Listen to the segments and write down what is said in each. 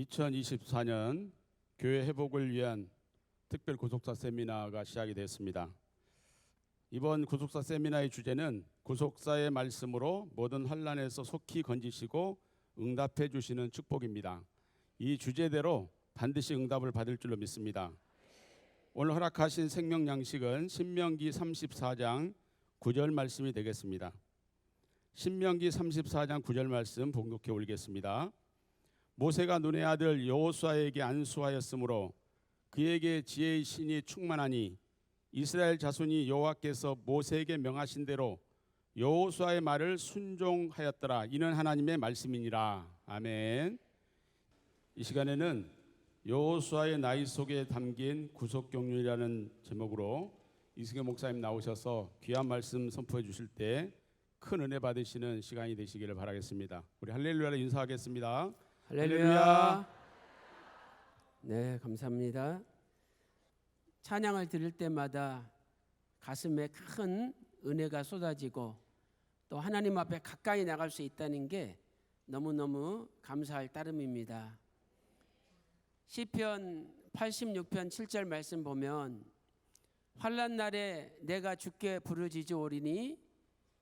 2024년 교회 회복을 위한 특별 구속사 세미나가 시작이 됐습니다. 이번 구속사 세미나의 주제는 구속사의 말씀으로 모든 환난에서 속히 건지시고 응답해 주시는 축복입니다. 이 주제대로 반드시 응답을 받을 줄로 믿습니다. 오늘 허락하신 생명 양식은 신명기 34장 9절 말씀이 되겠습니다. 신명기 34장 9절 말씀 봉독해 올리겠습니다. 모세가 눈의 아들 여호수아에게 안수하였으므로 그에게 지혜의 신이 충만하니 이스라엘 자손이 여호와께서 모세에게 명하신 대로 여호수아의 말을 순종하였더라. 이는 하나님의 말씀이니라. 아멘. 이 시간에는 여호수아의 나이 속에 담긴 구속경륜이라는 제목으로 이승현 목사님 나오셔서 귀한 말씀 선포해 주실 때 큰 은혜 받으시는 시간이 되시기를 바라겠습니다. 우리 할렐루야로 인사하겠습니다. 할렐루야. 네, 감사합니다. 찬양을 들을 때마다 가슴에 큰 은혜가 쏟아지고 또 하나님 앞에 가까이 나갈 수 있다는 게 너무너무 감사할 따름입니다. 시편 86편 7절 말씀 보면 환난 날에 내가 주께 부르짖으오리니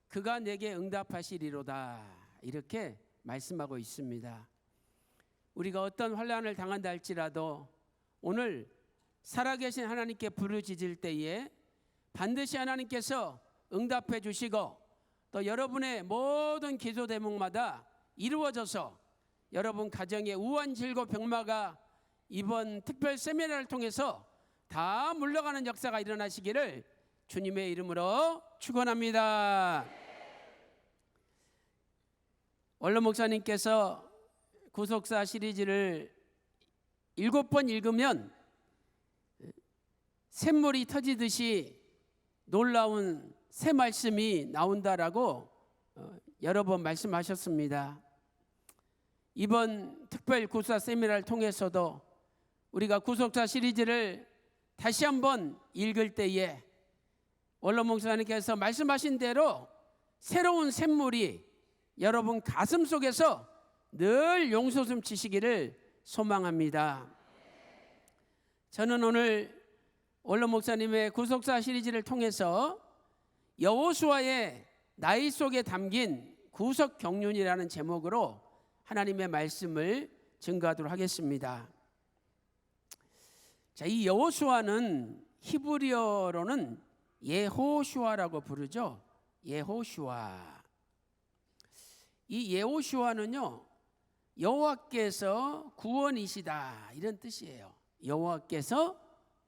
그가 내게 응답하시리로다, 이렇게 말씀하고 있습니다. 우리가 어떤 환난을 당한다 할지라도 오늘 살아계신 하나님께 부르짖을 때에 반드시 하나님께서 응답해 주시고 또 여러분의 모든 기도 대목마다 이루어져서 여러분 가정의 우환 질고 병마가 이번 특별 세미나를 통해서 다 물러가는 역사가 일어나시기를 주님의 이름으로 축원합니다. 원로 목사님께서 구속사 시리즈를 7번 읽으면 샘물이 터지듯이 놀라운 새 말씀이 나온다라고 여러 번 말씀하셨습니다. 이번 특별 구속사 세미나를 통해서도 우리가 구속사 시리즈를 다시 한번 읽을 때에 원로 목사님께서 말씀하신 대로 새로운 샘물이 여러분 가슴 속에서 늘 용솟음 치시기를 소망합니다. 저는 오늘 원로 목사님의 구속사 시리즈를 통해서 여호수아의 나이 속에 담긴 구속 경륜이라는 제목으로 하나님의 말씀을 증거하도록 하겠습니다. 자, 이 여호수아는 히브리어로는 예호슈아라고 부르죠. 예호슈아. 이 예호슈아는요, 여호와께서 구원이시다, 이런 뜻이에요. 여호와께서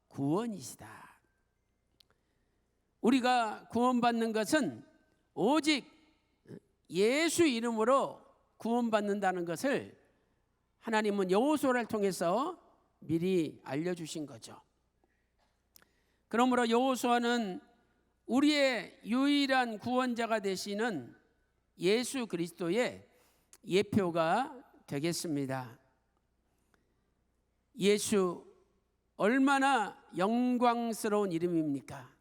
구원이시다. 우리가 구원받는 것은 오직 예수 이름으로 구원받는다는 것을 하나님은 여호수아를 통해서 미리 알려주신 거죠. 그러므로 여호수아는 우리의 유일한 구원자가 되시는 예수 그리스도의 예표가 되겠습니다. 예수, 얼마나 영광스러운 이름입니까?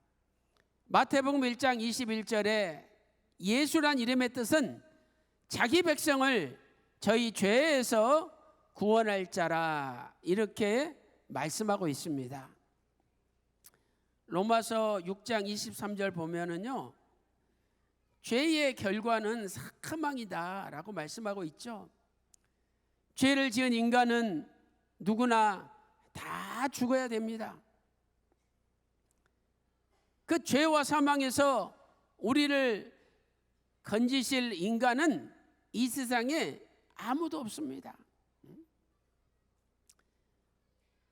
마태복음 1장 21절에 예수란 이름의 뜻은 자기 백성을 저희 죄에서 구원할 자라, 이렇게 말씀하고 있습니다. 로마서 6장 23절 보면은요, 죄의 결과는 사망이다 라고 말씀하고 있죠. 죄를 지은 인간은 누구나 다 죽어야 됩니다. 그 죄와 사망에서 우리를 건지실 인간은 이 세상에 아무도 없습니다.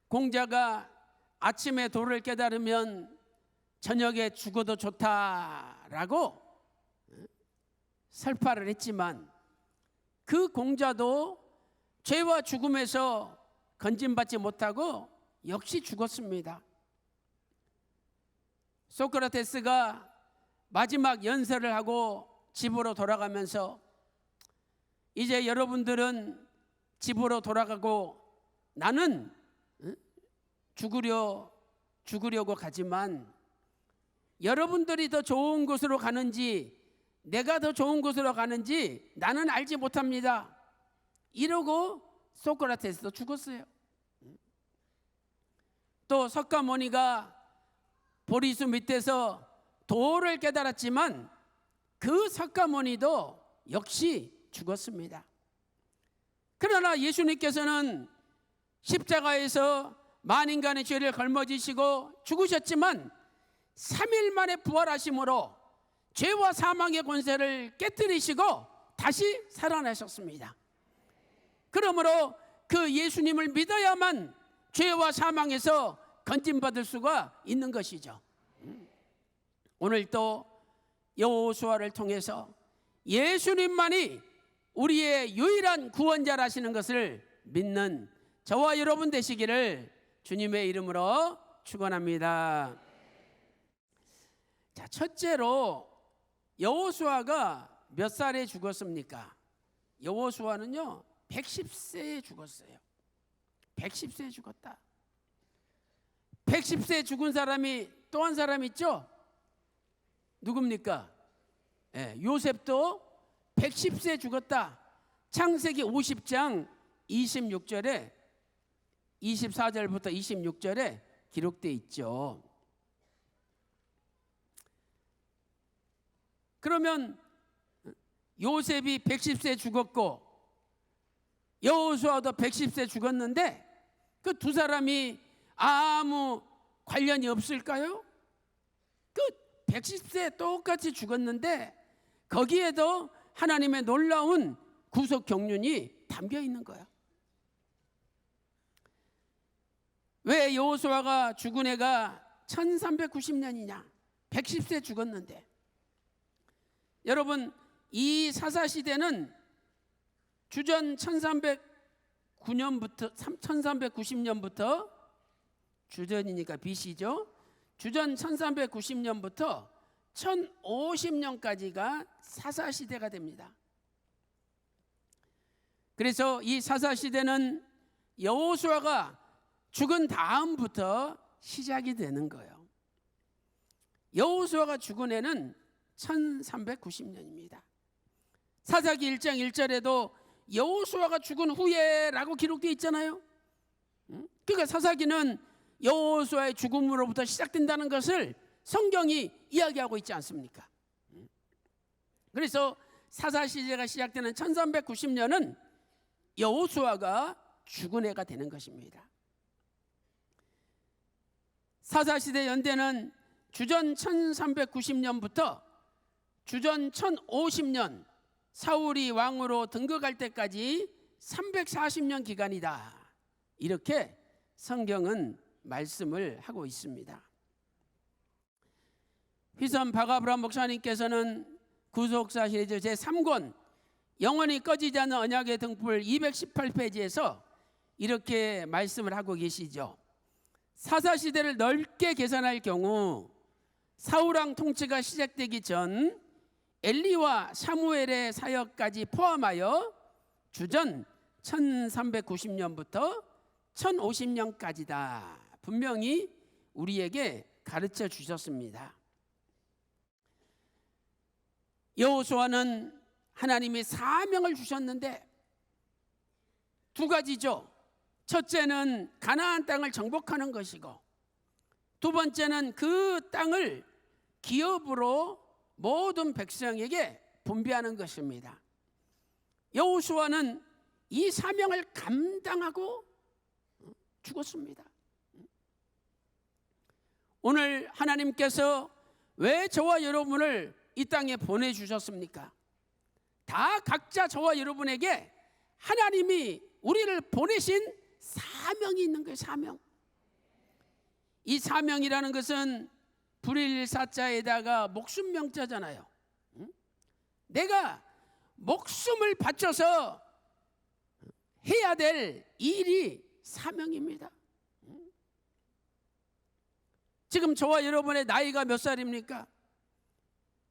공자가 아침에 도를 깨달으면 저녁에 죽어도 좋다라고 설파를 했지만 그 공자도 죄와 죽음에서 건짐받지 못하고 역시 죽었습니다. 소크라테스가 마지막 연설을 하고 집으로 돌아가면서 이제 여러분들은 집으로 돌아가고 나는 죽으려고 가지만 여러분들이 더 좋은 곳으로 가는지 내가 더 좋은 곳으로 가는지 나는 알지 못합니다. 이러고 소크라테스도 죽었어요. 또 석가모니가 보리수 밑에서 도를 깨달았지만 그 석가모니도 역시 죽었습니다. 그러나 예수님께서는 십자가에서 만인간의 죄를 걸머지시고 죽으셨지만 3일 만에 부활하심으로 죄와 사망의 권세를 깨뜨리시고 다시 살아나셨습니다. 그러므로 그 예수님을 믿어야만 죄와 사망에서 건짐받을 수가 있는 것이죠. 오늘 또 여호수아를 통해서 예수님만이 우리의 유일한 구원자라시는 것을 믿는 저와 여러분 되시기를 주님의 이름으로 축원합니다. 자, 첫째로 여호수아가 몇 살에 죽었습니까? 여호수아는요 110세에 죽었어요. 110세에 죽었다. 110세에 죽은 사람이 또 한 사람 있죠? 누굽니까? 요셉도 110세에 죽었다. 창세기 50장 26절에 24절부터 26절에 기록되어 있죠. 그러면 요셉이 110세에 죽었고 여호수아도 110세에 죽었는데 그 두 사람이 아무 관련이 없을까요? 그 110세에 똑같이 죽었는데 거기에도 하나님의 놀라운 구속 경륜이 담겨 있는 거야. 왜 여호수아가 죽은 해가 1390년이냐? 110세 죽었는데. 여러분, 이 사사시대는 주전 1390년부터 주전이니까 BC죠. 주전 1390년부터 1050년까지가 사사시대가 됩니다. 그래서 이 사사시대는 여호수아가 죽은 다음부터 시작이 되는 거예요. 여호수아가 죽은 해는 1390년입니다. 사사기 1장 1절에도 여호수아가 죽은 후에라고 기록되어 있잖아요. 그러니까 사사기는 여호수아의 죽음으로부터 시작된다는 것을 성경이 이야기하고 있지 않습니까? 그래서 사사시대가 시작되는 1390년은 여호수아가 죽은 해가 되는 것입니다. 사사시대 연대는 주전 1390년부터 주전 1050년 사울이 왕으로 등극할 때까지 340년 기간이다. 이렇게 성경은 말씀을 하고 있습니다. 휘선 박아브람 목사님께서는 구속사 시리즈 제3권 영원히 꺼지지 않는 언약의 등불 218페이지에서 이렇게 말씀을 하고 계시죠. 사사시대를 넓게 계산할 경우 사울왕 통치가 시작되기 전 엘리와 사무엘의 사역까지 포함하여 주전 1390년부터 1050년까지다. 분명히 우리에게 가르쳐 주셨습니다. 여호수아는 하나님이 사명을 주셨는데 두 가지죠. 첫째는 가나안 땅을 정복하는 것이고 두 번째는 그 땅을 기업으로 모든 백성에게 분배하는 것입니다. 여호수아는 이 사명을 감당하고 죽었습니다. 오늘 하나님께서 왜 저와 여러분을 이 땅에 보내주셨습니까? 다 각자 저와 여러분에게 하나님이 우리를 보내신 사명이 있는 거예요. 사명. 이 사명이라는 것은 불일사자에다가 목숨 명자잖아요. 내가 목숨을 바쳐서 해야 될 일이 사명입니다. 지금 저와 여러분의 나이가 몇 살입니까?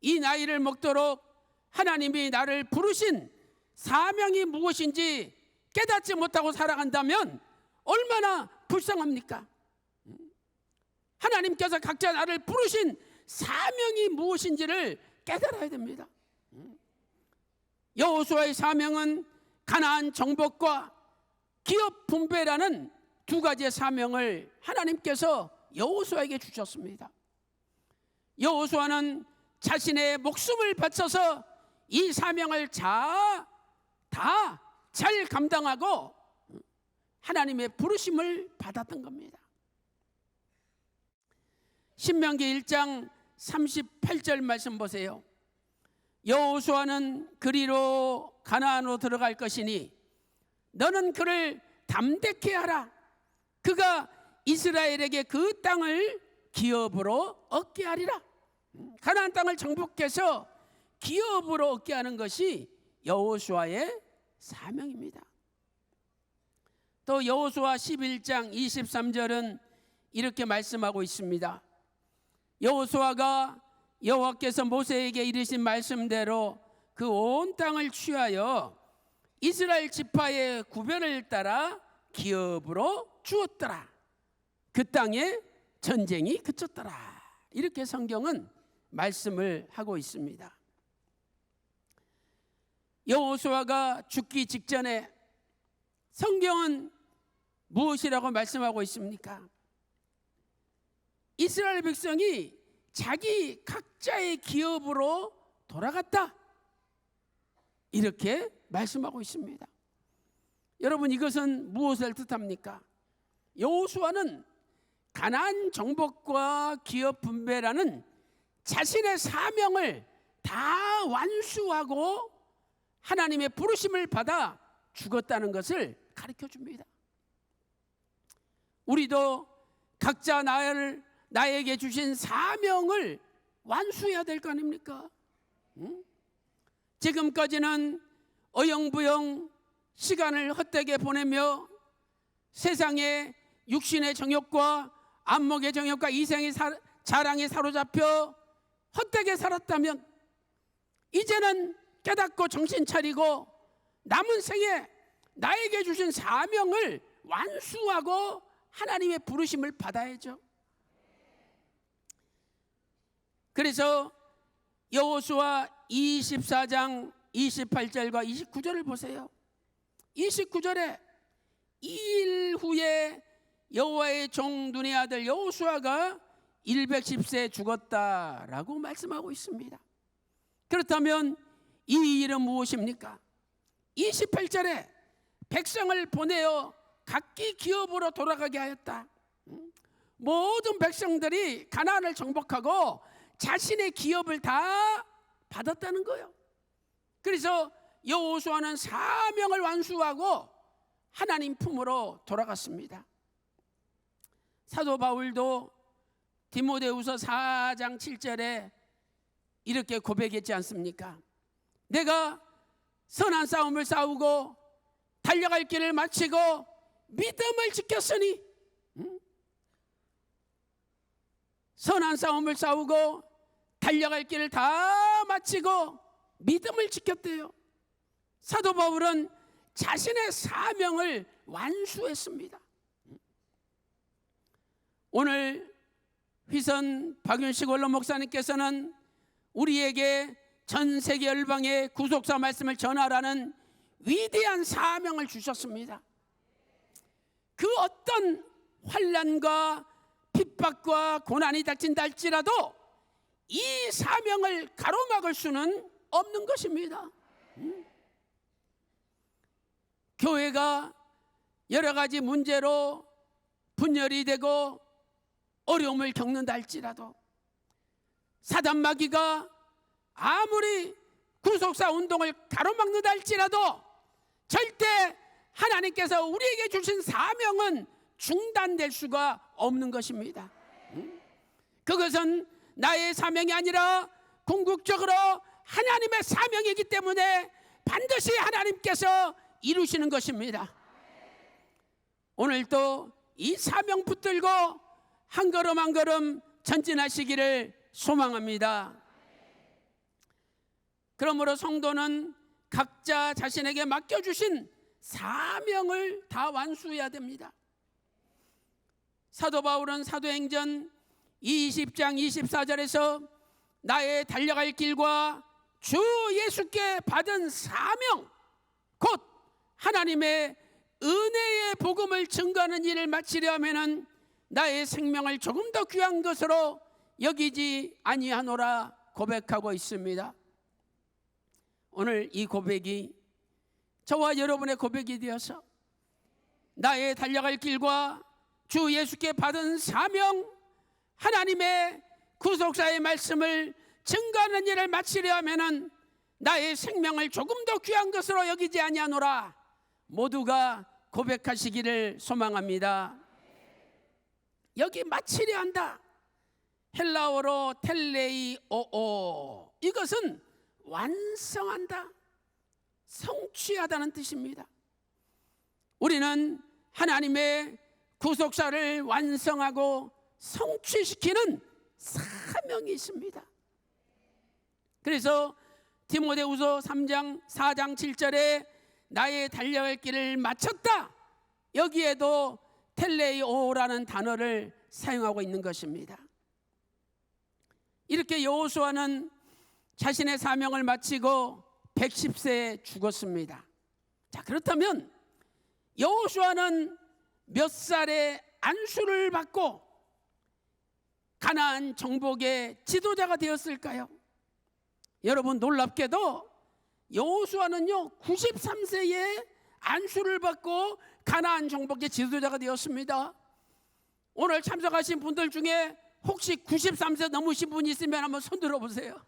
이 나이를 먹도록 하나님이 나를 부르신 사명이 무엇인지 깨닫지 못하고 살아간다면 얼마나 불쌍합니까? 하나님께서 각자 나를 부르신 사명이 무엇인지를 깨달아야 됩니다. 여호수아의 사명은 가나안 정복과 기업 분배라는 두 가지의 사명을 하나님께서 여호수아에게 주셨습니다. 여호수아는 자신의 목숨을 바쳐서 이 사명을 다 잘 감당하고 하나님의 부르심을 받았던 겁니다. 신명기 1장 38절 말씀 보세요. 여호수아는 그리로 가나안으로 들어갈 것이니 너는 그를 담대케 하라. 그가 이스라엘에게 그 땅을 기업으로 얻게 하리라. 가나안 땅을 정복해서 기업으로 얻게 하는 것이 여호수아의 사명입니다. 또 여호수아 11장 23절은 이렇게 말씀하고 있습니다. 여호수아가 여호와께서 모세에게 이르신 말씀대로 그 온 땅을 취하여 이스라엘 지파의 구별을 따라 기업으로 주었더라. 그 땅에 전쟁이 그쳤더라. 이렇게 성경은 말씀을 하고 있습니다. 여호수아가 죽기 직전에 성경은 무엇이라고 말씀하고 있습니까? 이스라엘 백성이 자기 각자의 기업으로 돌아갔다. 이렇게 말씀하고 있습니다. 여러분, 이것은 무엇을 뜻합니까? 여호수아는 가나안 정복과 기업 분배라는 자신의 사명을 다 완수하고 하나님의 부르심을 받아 죽었다는 것을 가르쳐 줍니다. 우리도 각자 나에게 주신 사명을 완수해야 될 거 아닙니까? 지금까지는 어영부영 시간을 헛되게 보내며 세상의 육신의 정욕과 안목의 정욕과 이생의 자랑에 사로잡혀 헛되게 살았다면 이제는 깨닫고 정신 차리고 남은 생에 나에게 주신 사명을 완수하고 하나님의 부르심을 받아야죠. 그래서 여호수아 24장 28절과 29절을 보세요. 29절에 2일 후에 여호와의 종 눈의 아들 여호수아가 110세에 죽었다라고 말씀하고 있습니다. 그렇다면 이 일은 무엇입니까? 28절에 백성을 보내어 각기 기업으로 돌아가게 하였다. 모든 백성들이 가나안을 정복하고 자신의 기업을 다 받았다는 거예요. 그래서 여호수아는 사명을 완수하고 하나님 품으로 돌아갔습니다. 사도 바울도 디모데후서 4장 7절에 이렇게 고백했지 않습니까? 내가 선한 싸움을 싸우고 달려갈 길을 마치고 믿음을 지켰으니, 선한 싸움을 싸우고 달려갈 길을 다 마치고 믿음을 지켰대요. 사도 바울은 자신의 사명을 완수했습니다. 오늘 휘선 박윤식 원로 목사님께서는 우리에게 전 세계 열방의 구속사 말씀을 전하라는 위대한 사명을 주셨습니다. 그 어떤 환난과 핍박과 고난이 닥친다 할지라도 이 사명을 가로막을 수는 없는 것입니다. 교회가 여러 가지 문제로 분열이 되고 어려움을 겪는다 할지라도, 사단 마귀가 아무리 구속사 운동을 가로막는다 할지라도 절대 하나님께서 우리에게 주신 사명은 중단될 수가 없는 것입니다. 그것은 나의 사명이 아니라 궁극적으로 하나님의 사명이기 때문에 반드시 하나님께서 이루시는 것입니다. 오늘도 이 사명 붙들고 한 걸음 한 걸음 전진하시기를 소망합니다. 그러므로 성도는 각자 자신에게 맡겨주신 사명을 다 완수해야 됩니다. 사도 바울은 사도행전 20장 24절에서 나의 달려갈 길과 주 예수께 받은 사명, 곧 하나님의 은혜의 복음을 증거하는 일을 마치려 하면은 나의 생명을 조금 더 귀한 것으로 여기지 아니하노라 고백하고 있습니다. 오늘 이 고백이 저와 여러분의 고백이 되어서 나의 달려갈 길과 주 예수께 받은 사명, 하나님의 구속사의 말씀을 증거하는 일을 마치려 하면은 나의 생명을 조금 더 귀한 것으로 여기지 아니하노라 모두가 고백하시기를 소망합니다. 여기 마치려 한다. 헬라어로 텔레이오오, 이것은 완성한다, 성취하다는 뜻입니다. 우리는 하나님의 구속사를 완성하고 성취시키는 사명이 있습니다. 그래서 디모데후서 3장 4장 7절에 나의 달려갈 길을 마쳤다, 여기에도 텔레이오라는 단어를 사용하고 있는 것입니다. 이렇게 여호수아는 자신의 사명을 마치고 110세에 죽었습니다. 자, 그렇다면 여호수아는 몇 살에 안수를 받고 가나안 정복의 지도자가 되었을까요? 여러분, 놀랍게도 여호수아는요 93세에 안수를 받고 가나안 정복의 지도자가 되었습니다. 오늘 참석하신 분들 중에 혹시 93세 넘으신 분이 있으면 한번 손 들어보세요.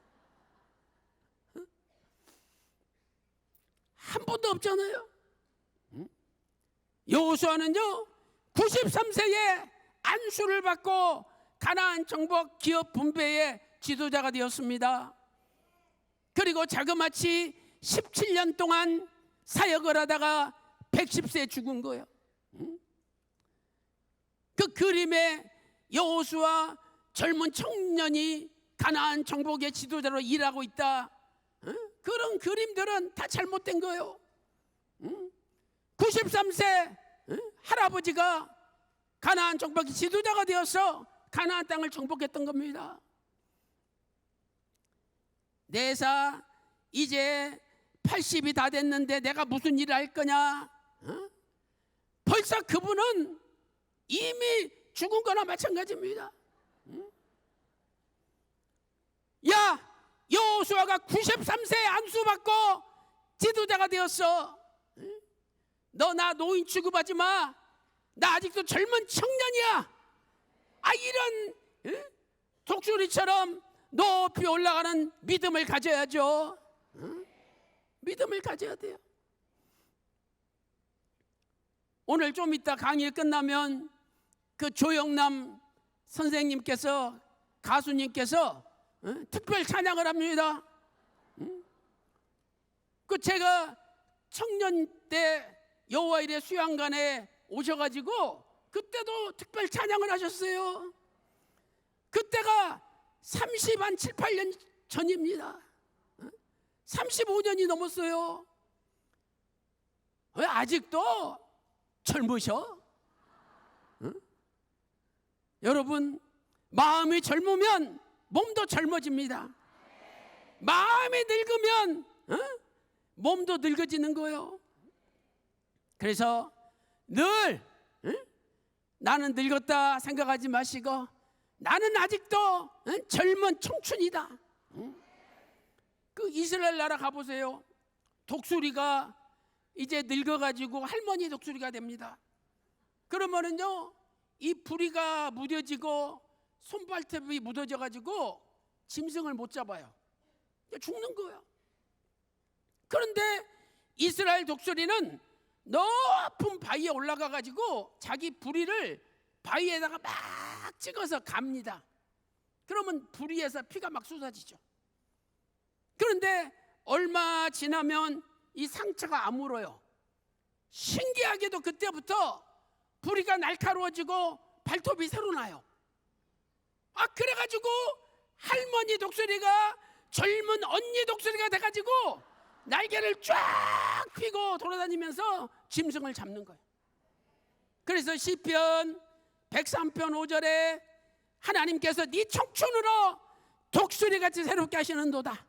한 분도 없잖아요. 여호수아는요 93세에 안수를 받고 가나안 정복 기업 분배의 지도자가 되었습니다. 그리고 자그마치 17년 동안 사역을 하다가 110세에 죽은 거예요. 그 그림에 여호수아 젊은 청년이 가나안 정복의 지도자로 일하고 있다, 그런 그림들은 다 잘못된 거예요. 93세 할아버지가 가나안 정복의 지도자가 되어서 가나안 땅을 정복했던 겁니다. 내사 이제 80이 다 됐는데 내가 무슨 일을 할 거냐? 벌써 그분은 이미 죽은 거나 마찬가지입니다. 야, 여호수아가 93세에 안수받고 지도자가 되었어. 너 나 노인 취급하지 마. 나 아직도 젊은 청년이야. 이런 독수리처럼 높이 올라가는 믿음을 가져야죠. 믿음을 가져야 돼요. 오늘 좀 이따 강의 끝나면 그 조영남 선생님께서, 가수님께서 특별 찬양을 합니다. 그 제가 청년 때 여호와 일의 수양관에 오셔가지고 그때도 특별 찬양을 하셨어요. 그때가 7, 8년 전입니다. 35년이 넘었어요. 왜 아직도 젊으셔? 여러분, 마음이 젊으면 몸도 젊어집니다. 마음이 늙으면 몸도 늙어지는 거예요. 그래서 늘 나는 늙었다 생각하지 마시고 나는 아직도 젊은 청춘이다. 그 이스라엘 나라 가보세요. 독수리가 이제 늙어가지고 할머니 독수리가 됩니다. 그러면은요 이 부리가 무뎌지고 손발톱이 묻어져가지고 짐승을 못 잡아요. 죽는 거예요. 그런데 이스라엘 독수리는 높은 바위에 올라가가지고 자기 부리를 바위에다가 막 찍어서 갑니다. 그러면 부리에서 피가 막 쏟아지죠. 그런데 얼마 지나면 이 상처가 아물어요. 신기하게도 그때부터 부리가 날카로워지고 발톱이 새로 나요. 그래가지고 할머니 독수리가 젊은 언니 독수리가 돼가지고 날개를 쫙 펴고 돌아다니면서 짐승을 잡는 거예요. 그래서 시편 103편 5절에 하나님께서 네 청춘으로 독수리같이 새롭게 하시는도다.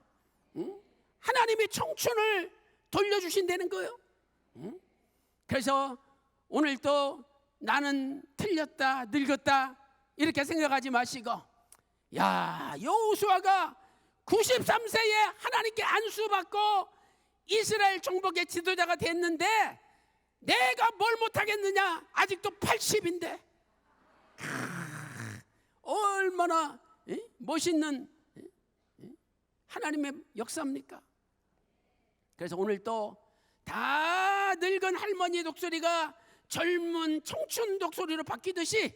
하나님이 청춘을 돌려주신다는 거예요. 그래서 오늘 또 나는 틀렸다, 늙었다 이렇게 생각하지 마시고, 야, 여호수아가 93세에 하나님께 안수받고 이스라엘 정복의 지도자가 됐는데 내가 뭘 못하겠느냐? 아직도 80인데 얼마나 멋있는 하나님의 역사입니까? 그래서 오늘 또 다 늙은 할머니 독소리가 젊은 청춘 독소리로 바뀌듯이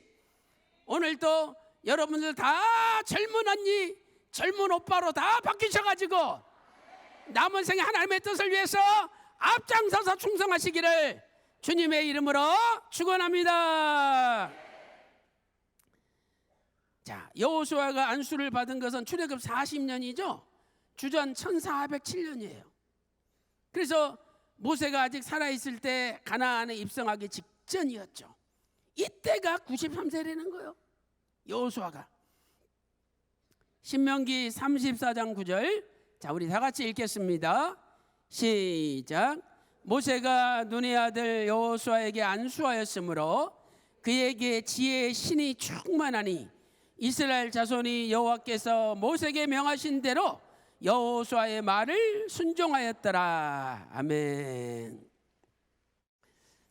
오늘 또 여러분들 다 젊은 언니, 젊은 오빠로 다 바뀌셔가지고 남은 생에 하나님의 뜻을 위해서 앞장서서 충성하시기를 주님의 이름으로 축원합니다. 자, 여호수아가 안수를 받은 것은 출애굽 40년이죠. 주전 1407년이에요. 그래서 모세가 아직 살아있을 때 가나안에 입성하기 직전이었죠. 이때가 93세라는 거예요. 여호수아가. 신명기 34장 9절, 자, 우리 다 같이 읽겠습니다. 시작. 모세가 눈의 아들 여호수아에게 안수하였으므로 그에게 지혜의 신이 충만하니 이스라엘 자손이 여호와께서 모세에게 명하신 대로 여호수아의 말을 순종하였더라. 아멘.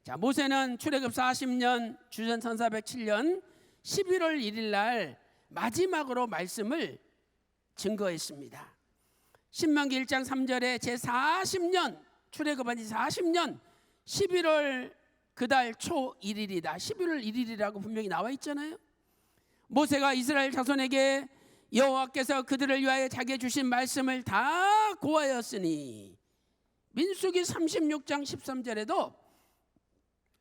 자, 모세는 출애굽 40년 주전 1407년 11월 1일 날 마지막으로 말씀을 증거했습니다. 신명기 1장 3절에 제40년 출애굽한 지 40년 11월 그달 초 1일이다. 11월 1일이라고 분명히 나와 있잖아요. 모세가 이스라엘 자손에게 여호와께서 그들을 위하여 자기의 주신 말씀을 다 고하였으니, 민수기 36장 13절에도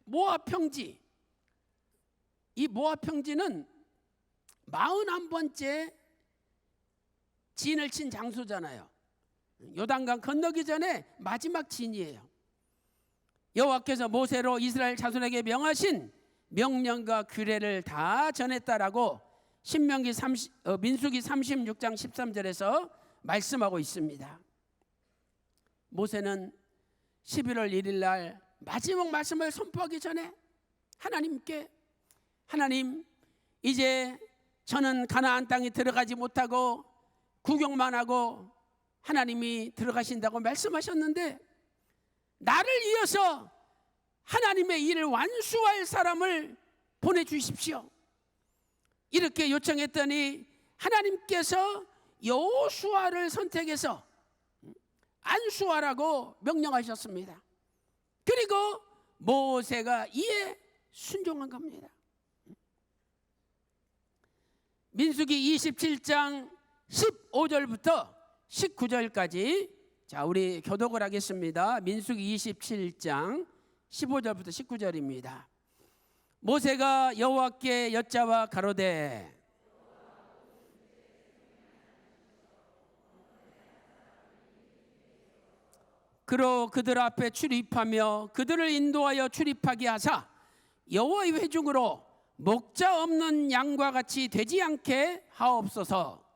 모압 평지, 이 모압 평지는 41번째 진을 친 장소잖아요. 요단강 건너기 전에 마지막 진이에요. 여호와께서 모세로 이스라엘 자손에게 명하신 명령과 규례를 다 전했다라고 민수기 36장 13절에서 말씀하고 있습니다. 모세는 11월 1일 날 마지막 말씀을 선포하기 전에 하나님께, 하나님, 이제 저는 가나안 땅에 들어가지 못하고 구경만 하고 하나님이 들어가신다고 말씀하셨는데 나를 이어서 하나님의 일을 완수할 사람을 보내주십시오. 이렇게 요청했더니 하나님께서 여호수아를 선택해서 안수하라고 명령하셨습니다. 그리고 모세가 이에 순종한 겁니다. 민수기 27장 15절부터 19절까지, 자, 우리 교독을 하겠습니다. 민수기 27장 15절부터 19절입니다. 모세가 여호와께 여짜와 가로되 그로 그들 앞에 출입하며 그들을 인도하여 출입하게 하사 여호와의 회중으로 목자 없는 양과 같이 되지 않게 하옵소서.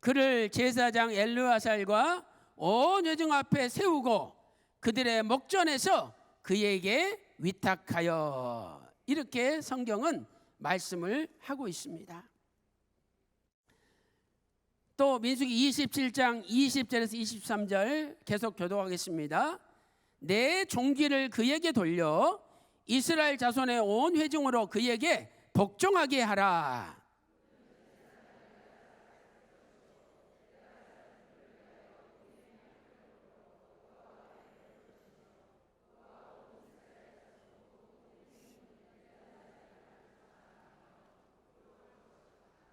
그를 제사장 엘르아살과 온 회중 앞에 세우고 그들의 목전에서 그에게 위탁하여, 이렇게 성경은 말씀을 하고 있습니다. 또 민수기 27장 20절에서 23절 계속 교독하겠습니다. 내 종기를 그에게 돌려 이스라엘 자손의 온 회중으로 그에게 복종하게 하라.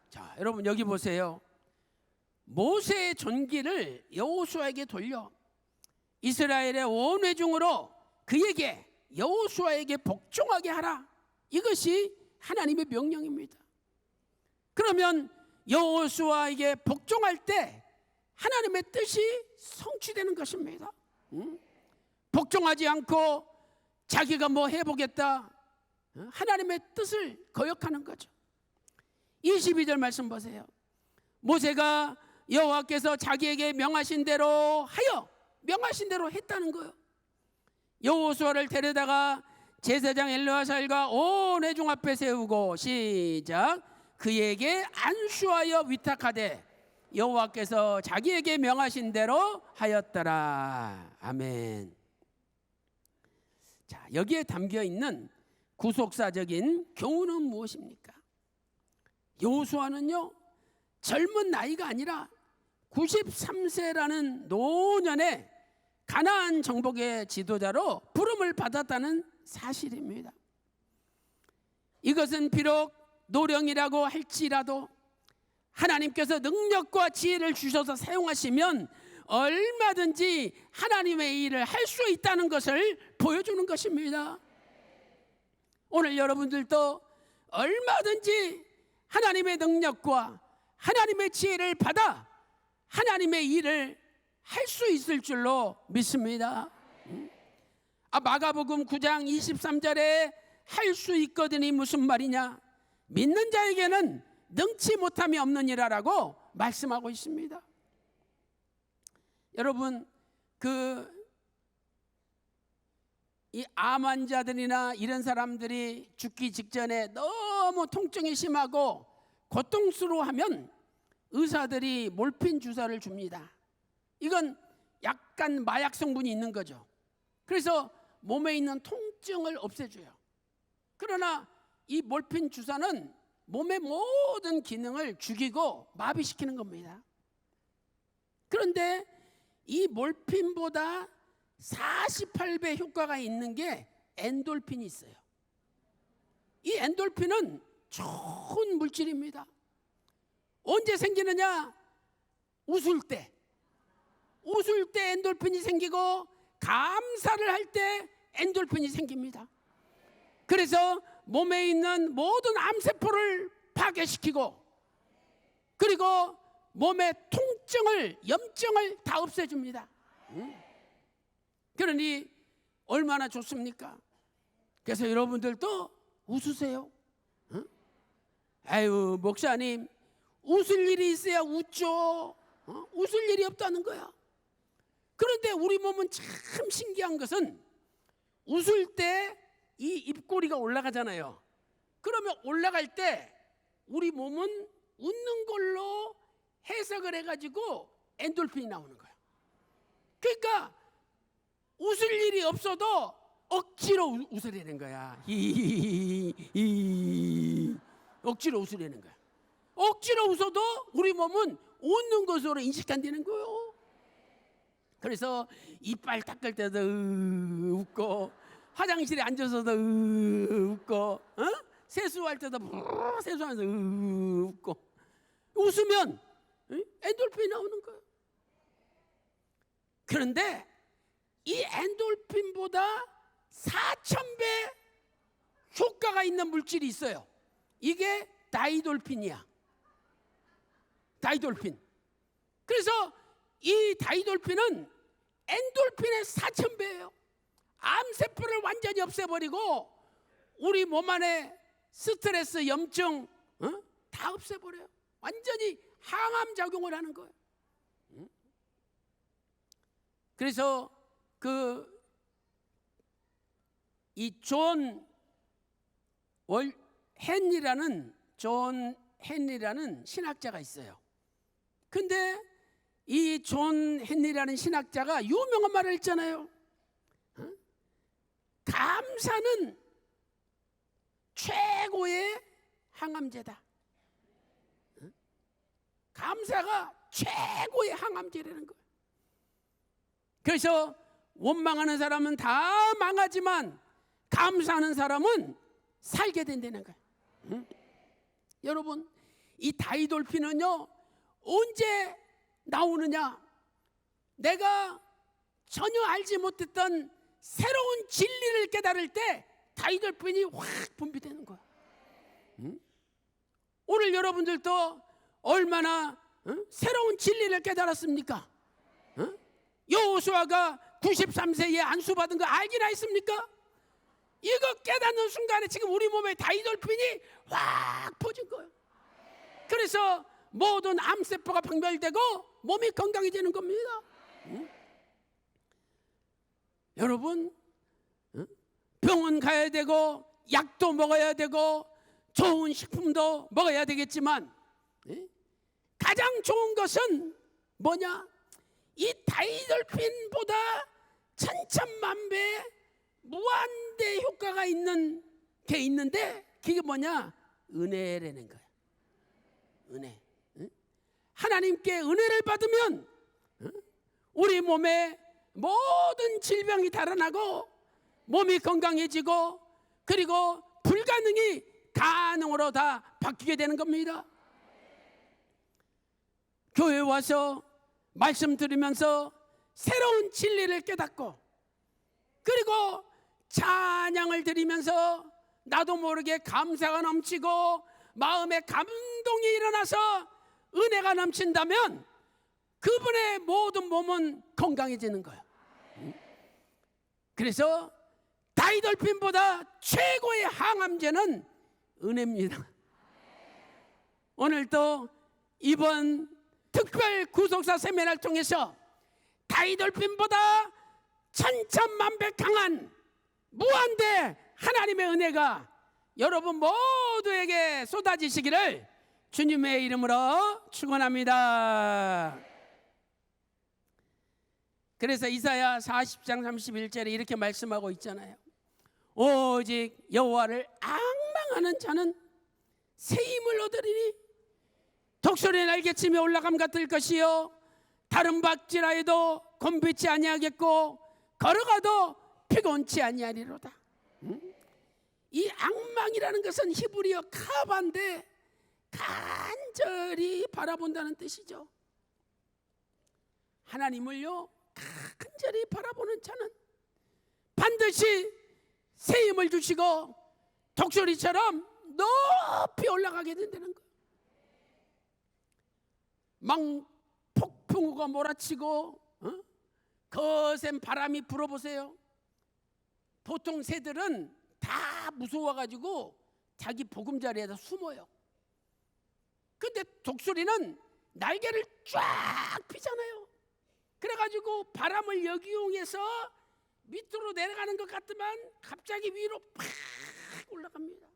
자, 여러분 여기 보세요. 모세의 존귀를 여호수아에게 돌려 이스라엘의 온 회중으로 그에게, 여호수아에게 복종하게 하라. 이것이 하나님의 명령입니다. 그러면 여호수아에게 복종할 때 하나님의 뜻이 성취되는 것입니다. 복종하지 않고 자기가 뭐 해보겠다, 하나님의 뜻을 거역하는 거죠. 22절 말씀 보세요. 모세가 여호와께서 자기에게 명하신 대로 했다는 거예요. 여호수아를 데려다가 제사장 엘르아살과 온 회중 앞에 세우고 시작. 그에게 안수하여 위탁하되 여호와께서 자기에게 명하신 대로 하였더라. 아멘. 자, 여기에 담겨 있는 구속사적인 교훈은 무엇입니까? 여호수아는요, 젊은 나이가 아니라 93세라는 노년의 가나안 정복의 지도자로 부름을 받았다는 사실입니다. 이것은 비록 노령이라고 할지라도 하나님께서 능력과 지혜를 주셔서 사용하시면 얼마든지 하나님의 일을 할 수 있다는 것을 보여주는 것입니다. 오늘 여러분들도 얼마든지 하나님의 능력과 하나님의 지혜를 받아 하나님의 일을 할 수 있을 줄로 믿습니다. 마가복음 9장 23절에 할 수 있거든이 무슨 말이냐? 믿는 자에게는 능치 못함이 없느니라라고 말씀하고 있습니다. 여러분, 이 암 환자들이나 이런 사람들이 죽기 직전에 너무 통증이 심하고 고통스러워하면 의사들이 몰핀 주사를 줍니다. 이건 약간 마약 성분이 있는 거죠. 그래서 몸에 있는 통증을 없애줘요. 그러나 이 몰핀 주사는 몸의 모든 기능을 죽이고 마비시키는 겁니다. 그런데 이 몰핀보다 48배 효과가 있는 게 엔돌핀이 있어요. 이 엔돌핀은 좋은 물질입니다. 언제 생기느냐? 웃을 때 엔돌핀이 생기고 감사를 할 때 엔돌핀이 생깁니다. 그래서 몸에 있는 모든 암세포를 파괴시키고 그리고 몸의 통증을, 염증을 다 없애줍니다. 그러니 얼마나 좋습니까? 그래서 여러분들도 웃으세요. 아유, 목사님, 웃을 일이 있어야 웃죠. 웃을 일이 없다는 거야. 그런데 우리 몸은 참 신기한 것은 웃을 때 이 입꼬리가 올라가잖아요. 그러면 올라갈 때 우리 몸은 웃는 걸로 해석을 해가지고 엔돌핀이 나오는 거야. 그러니까 웃을 일이 없어도 억지로 웃으려는 거야. 억지로 웃으려는 거야. 억지로 웃어도 우리 몸은 웃는 것으로 인식한다는 거예요. 그래서 이빨 닦을 때도 웃고 화장실에 앉아서도 웃고 세수할 때도 세수하면서 웃고 웃으면 엔돌핀이 나오는 거예요. 그런데 이 엔돌핀보다 4,000배 효과가 있는 물질이 있어요. 이게 다이돌핀이야. 다이돌핀. 그래서 이 다이돌핀은 엔돌핀의 4,000배예요. 암세포를 완전히 없애버리고 우리 몸 안에 스트레스, 염증 다 없애버려요. 완전히 항암 작용을 하는 거예요. 그래서 이 존 헨리라는 신학자가 있어요. 근데 이 존 헨리라는 신학자가 유명한 말을 했잖아요. 감사는 최고의 항암제다. 감사가 최고의 항암제라는 거예요. 그래서 원망하는 사람은 다 망하지만 감사하는 사람은 살게 된다는 거예요. 여러분, 이 다이돌핀은요 언제 나오느냐? 내가 전혀 알지 못했던 새로운 진리를 깨달을 때 다이돌핀이 확 분비되는 거야. 오늘 여러분들도 얼마나 새로운 진리를 깨달았습니까? 여호수아가 93세에 안수받은 거 알기나 했습니까? 이거 깨닫는 순간에 지금 우리 몸에 다이돌핀이 확 퍼진 거예요. 그래서 모든 암세포가 박멸되고 몸이 건강해지는 겁니다. 여러분, 병원 가야 되고 약도 먹어야 되고 좋은 식품도 먹어야 되겠지만 가장 좋은 것은 뭐냐? 이 다이돌핀보다 천천만배 무한대 효과가 있는 게 있는데 그게 뭐냐? 은혜라는 거야. 은혜. 하나님께 은혜를 받으면 우리 몸에 모든 질병이 달아나고 몸이 건강해지고 그리고 불가능이 가능으로 다 바뀌게 되는 겁니다. 교회에 와서 말씀 들으면서 새로운 진리를 깨닫고 그리고 찬양을 드리면서 나도 모르게 감사가 넘치고 마음에 감동이 일어나서 은혜가 넘친다면 그분의 모든 몸은 건강해지는 거예요. 그래서 다이돌핀보다 최고의 항암제는 은혜입니다. 오늘도 이번 특별 구속사 세미나를 통해서 다이돌핀보다 천천만배 강한 무한대 하나님의 은혜가 여러분 모두에게 쏟아지시기를 주님의 이름으로 축원합니다. 그래서 이사야 40장 31절에 이렇게 말씀하고 있잖아요. 오직 여호와를 앙망하는 자는 새 힘을 얻으리니 독수리의 날개치며 올라감 같을 것이요 다른 박질하여도 곤비치 아니하겠고 걸어가도 피곤치 아니하리로다. 이 앙망이라는 것은 히브리어 카바인데 간절히 바라본다는 뜻이죠. 하나님을요 간절히 바라보는 자는 반드시 새 힘을 주시고 독수리처럼 높이 올라가게 된다는 거예요. 막 폭풍우가 몰아치고 거센 바람이 불어보세요. 보통 새들은 다 무서워가지고 자기 보금자리에다 숨어요. 근데 독수리는 날개를 쫙 펴잖아요. 그래가지고 바람을 역이용해서 밑으로 내려가는 것 같지만 갑자기 위로 팍 올라갑니다.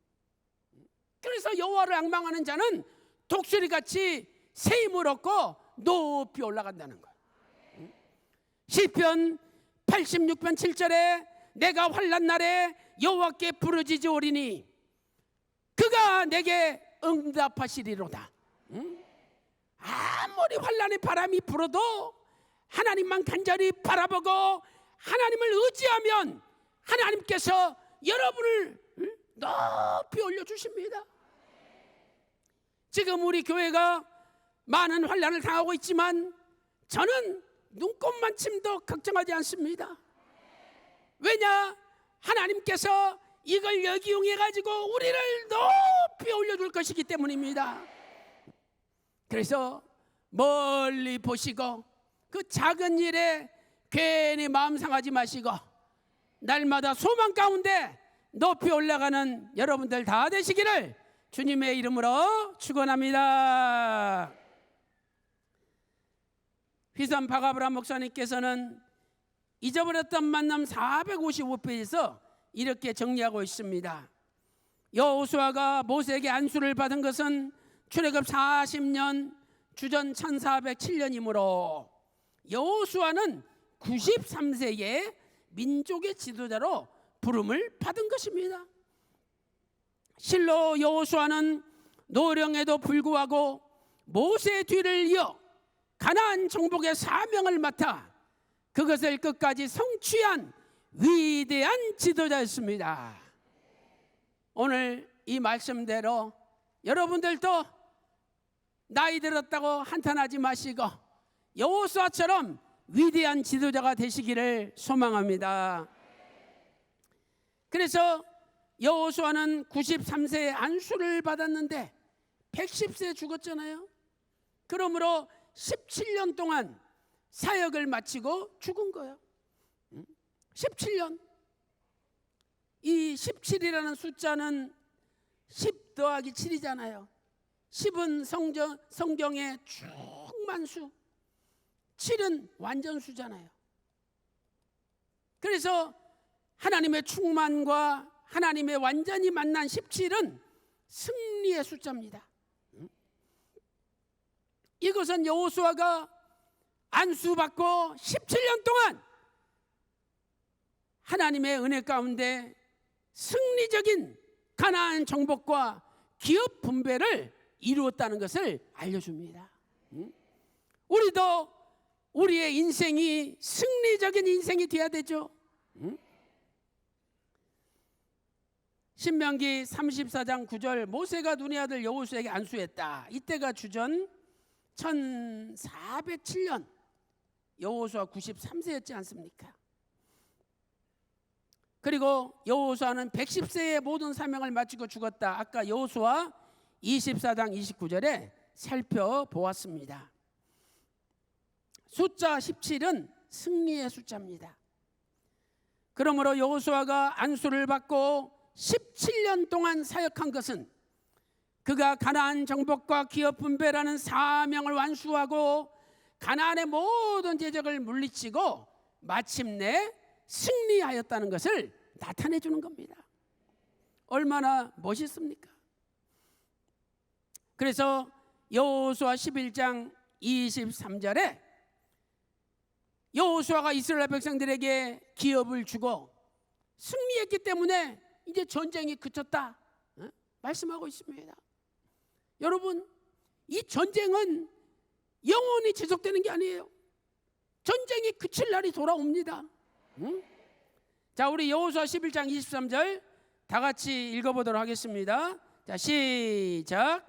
그래서 여호와를 앙망하는 자는 독수리같이 새 힘을 얻고 높이 올라간다는 거예요. 시편 86편 7절에 내가 환난 날에 여호와께 부르짖으오리니 그가 내게 응답하시리로다. 아무리 환난의 바람이 불어도 하나님만 간절히 바라보고 하나님을 의지하면 하나님께서 여러분을 높이 올려주십니다. 지금 우리 교회가 많은 환난을 당하고 있지만 저는 눈곱만침도 걱정하지 않습니다. 왜냐? 하나님께서 이걸 역이용해 가지고 우리를 높이 올려줄 것이기 때문입니다. 그래서 멀리 보시고 그 작은 일에 괜히 마음 상하지 마시고 날마다 소망 가운데 높이 올라가는 여러분들 다 되시기를 주님의 이름으로 축원합니다. 휘선 박아브람 목사님께서는 잊어버렸던 만남 455페이지에서 이렇게 정리하고 있습니다. 여호수아가 모세에게 안수를 받은 것은 출애굽 40년 주전 1407년이므로 여호수아는 93세에 민족의 지도자로 부름을 받은 것입니다. 실로 여호수아는 노령에도 불구하고 모세의 뒤를 이어 가나안 정복의 사명을 맡아 그것을 끝까지 성취한 위대한 지도자였습니다. 오늘 이 말씀대로 여러분들도 나이 들었다고 한탄하지 마시고 여호수아처럼 위대한 지도자가 되시기를 소망합니다. 그래서 여호수아는 93세에 안수를 받았는데 110세에 죽었잖아요. 그러므로 17년 동안 사역을 마치고 죽은 거예요. 17년. 이 17이라는 숫자는 10 더하기 7이잖아요. 10은 성경의 충만수, 7은 완전수잖아요. 그래서 하나님의 충만과 하나님의 완전히 만난 17은 승리의 숫자입니다. 이것은 여호수아가 안수받고 17년 동안 하나님의 은혜 가운데 승리적인 가나안 정복과 기업 분배를 이루었다는 것을 알려줍니다. 우리도 우리의 인생이 승리적인 인생이 되어야 되죠. 신명기 34장 9절, 모세가 눈의 아들 여호수아에게 안수했다. 이때가 주전 1407년, 여호수아 93세였지 않습니까? 그리고 여호수아는 110세에 모든 사명을 마치고 죽었다. 아까 여호수아 24장 29절에 살펴보았습니다. 숫자 17은 승리의 숫자입니다. 그러므로 여호수아가 안수를 받고 17년 동안 사역한 것은 그가 가나안 정복과 기업 분배라는 사명을 완수하고 가나안의 모든 대적을 물리치고 마침내 승리하였다는 것을 나타내 주는 겁니다. 얼마나 멋있습니까? 그래서 여호수아 11장 23절에 여호수아가 이스라엘 백성들에게 기업을 주고 승리했기 때문에 이제 전쟁이 그쳤다 말씀하고 있습니다. 여러분, 이 전쟁은 영원히 지속되는 게 아니에요. 전쟁이 그칠 날이 돌아옵니다. 자, 우리 여호수아 11장 23절 다 같이 읽어보도록 하겠습니다. 자, 시작.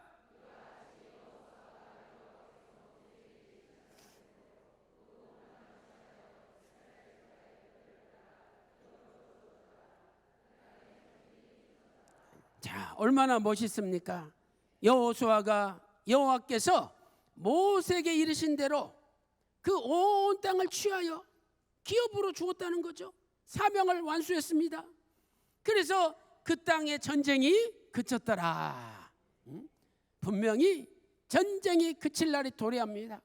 자, 얼마나 멋있습니까? 여호수아가 여호와께서 모세에게 이르신 대로 그 온 땅을 취하여 기업으로 주었다는 거죠. 사명을 완수했습니다. 그래서 그 땅의 전쟁이 그쳤더라. 분명히 전쟁이 그칠 날이 도래합니다.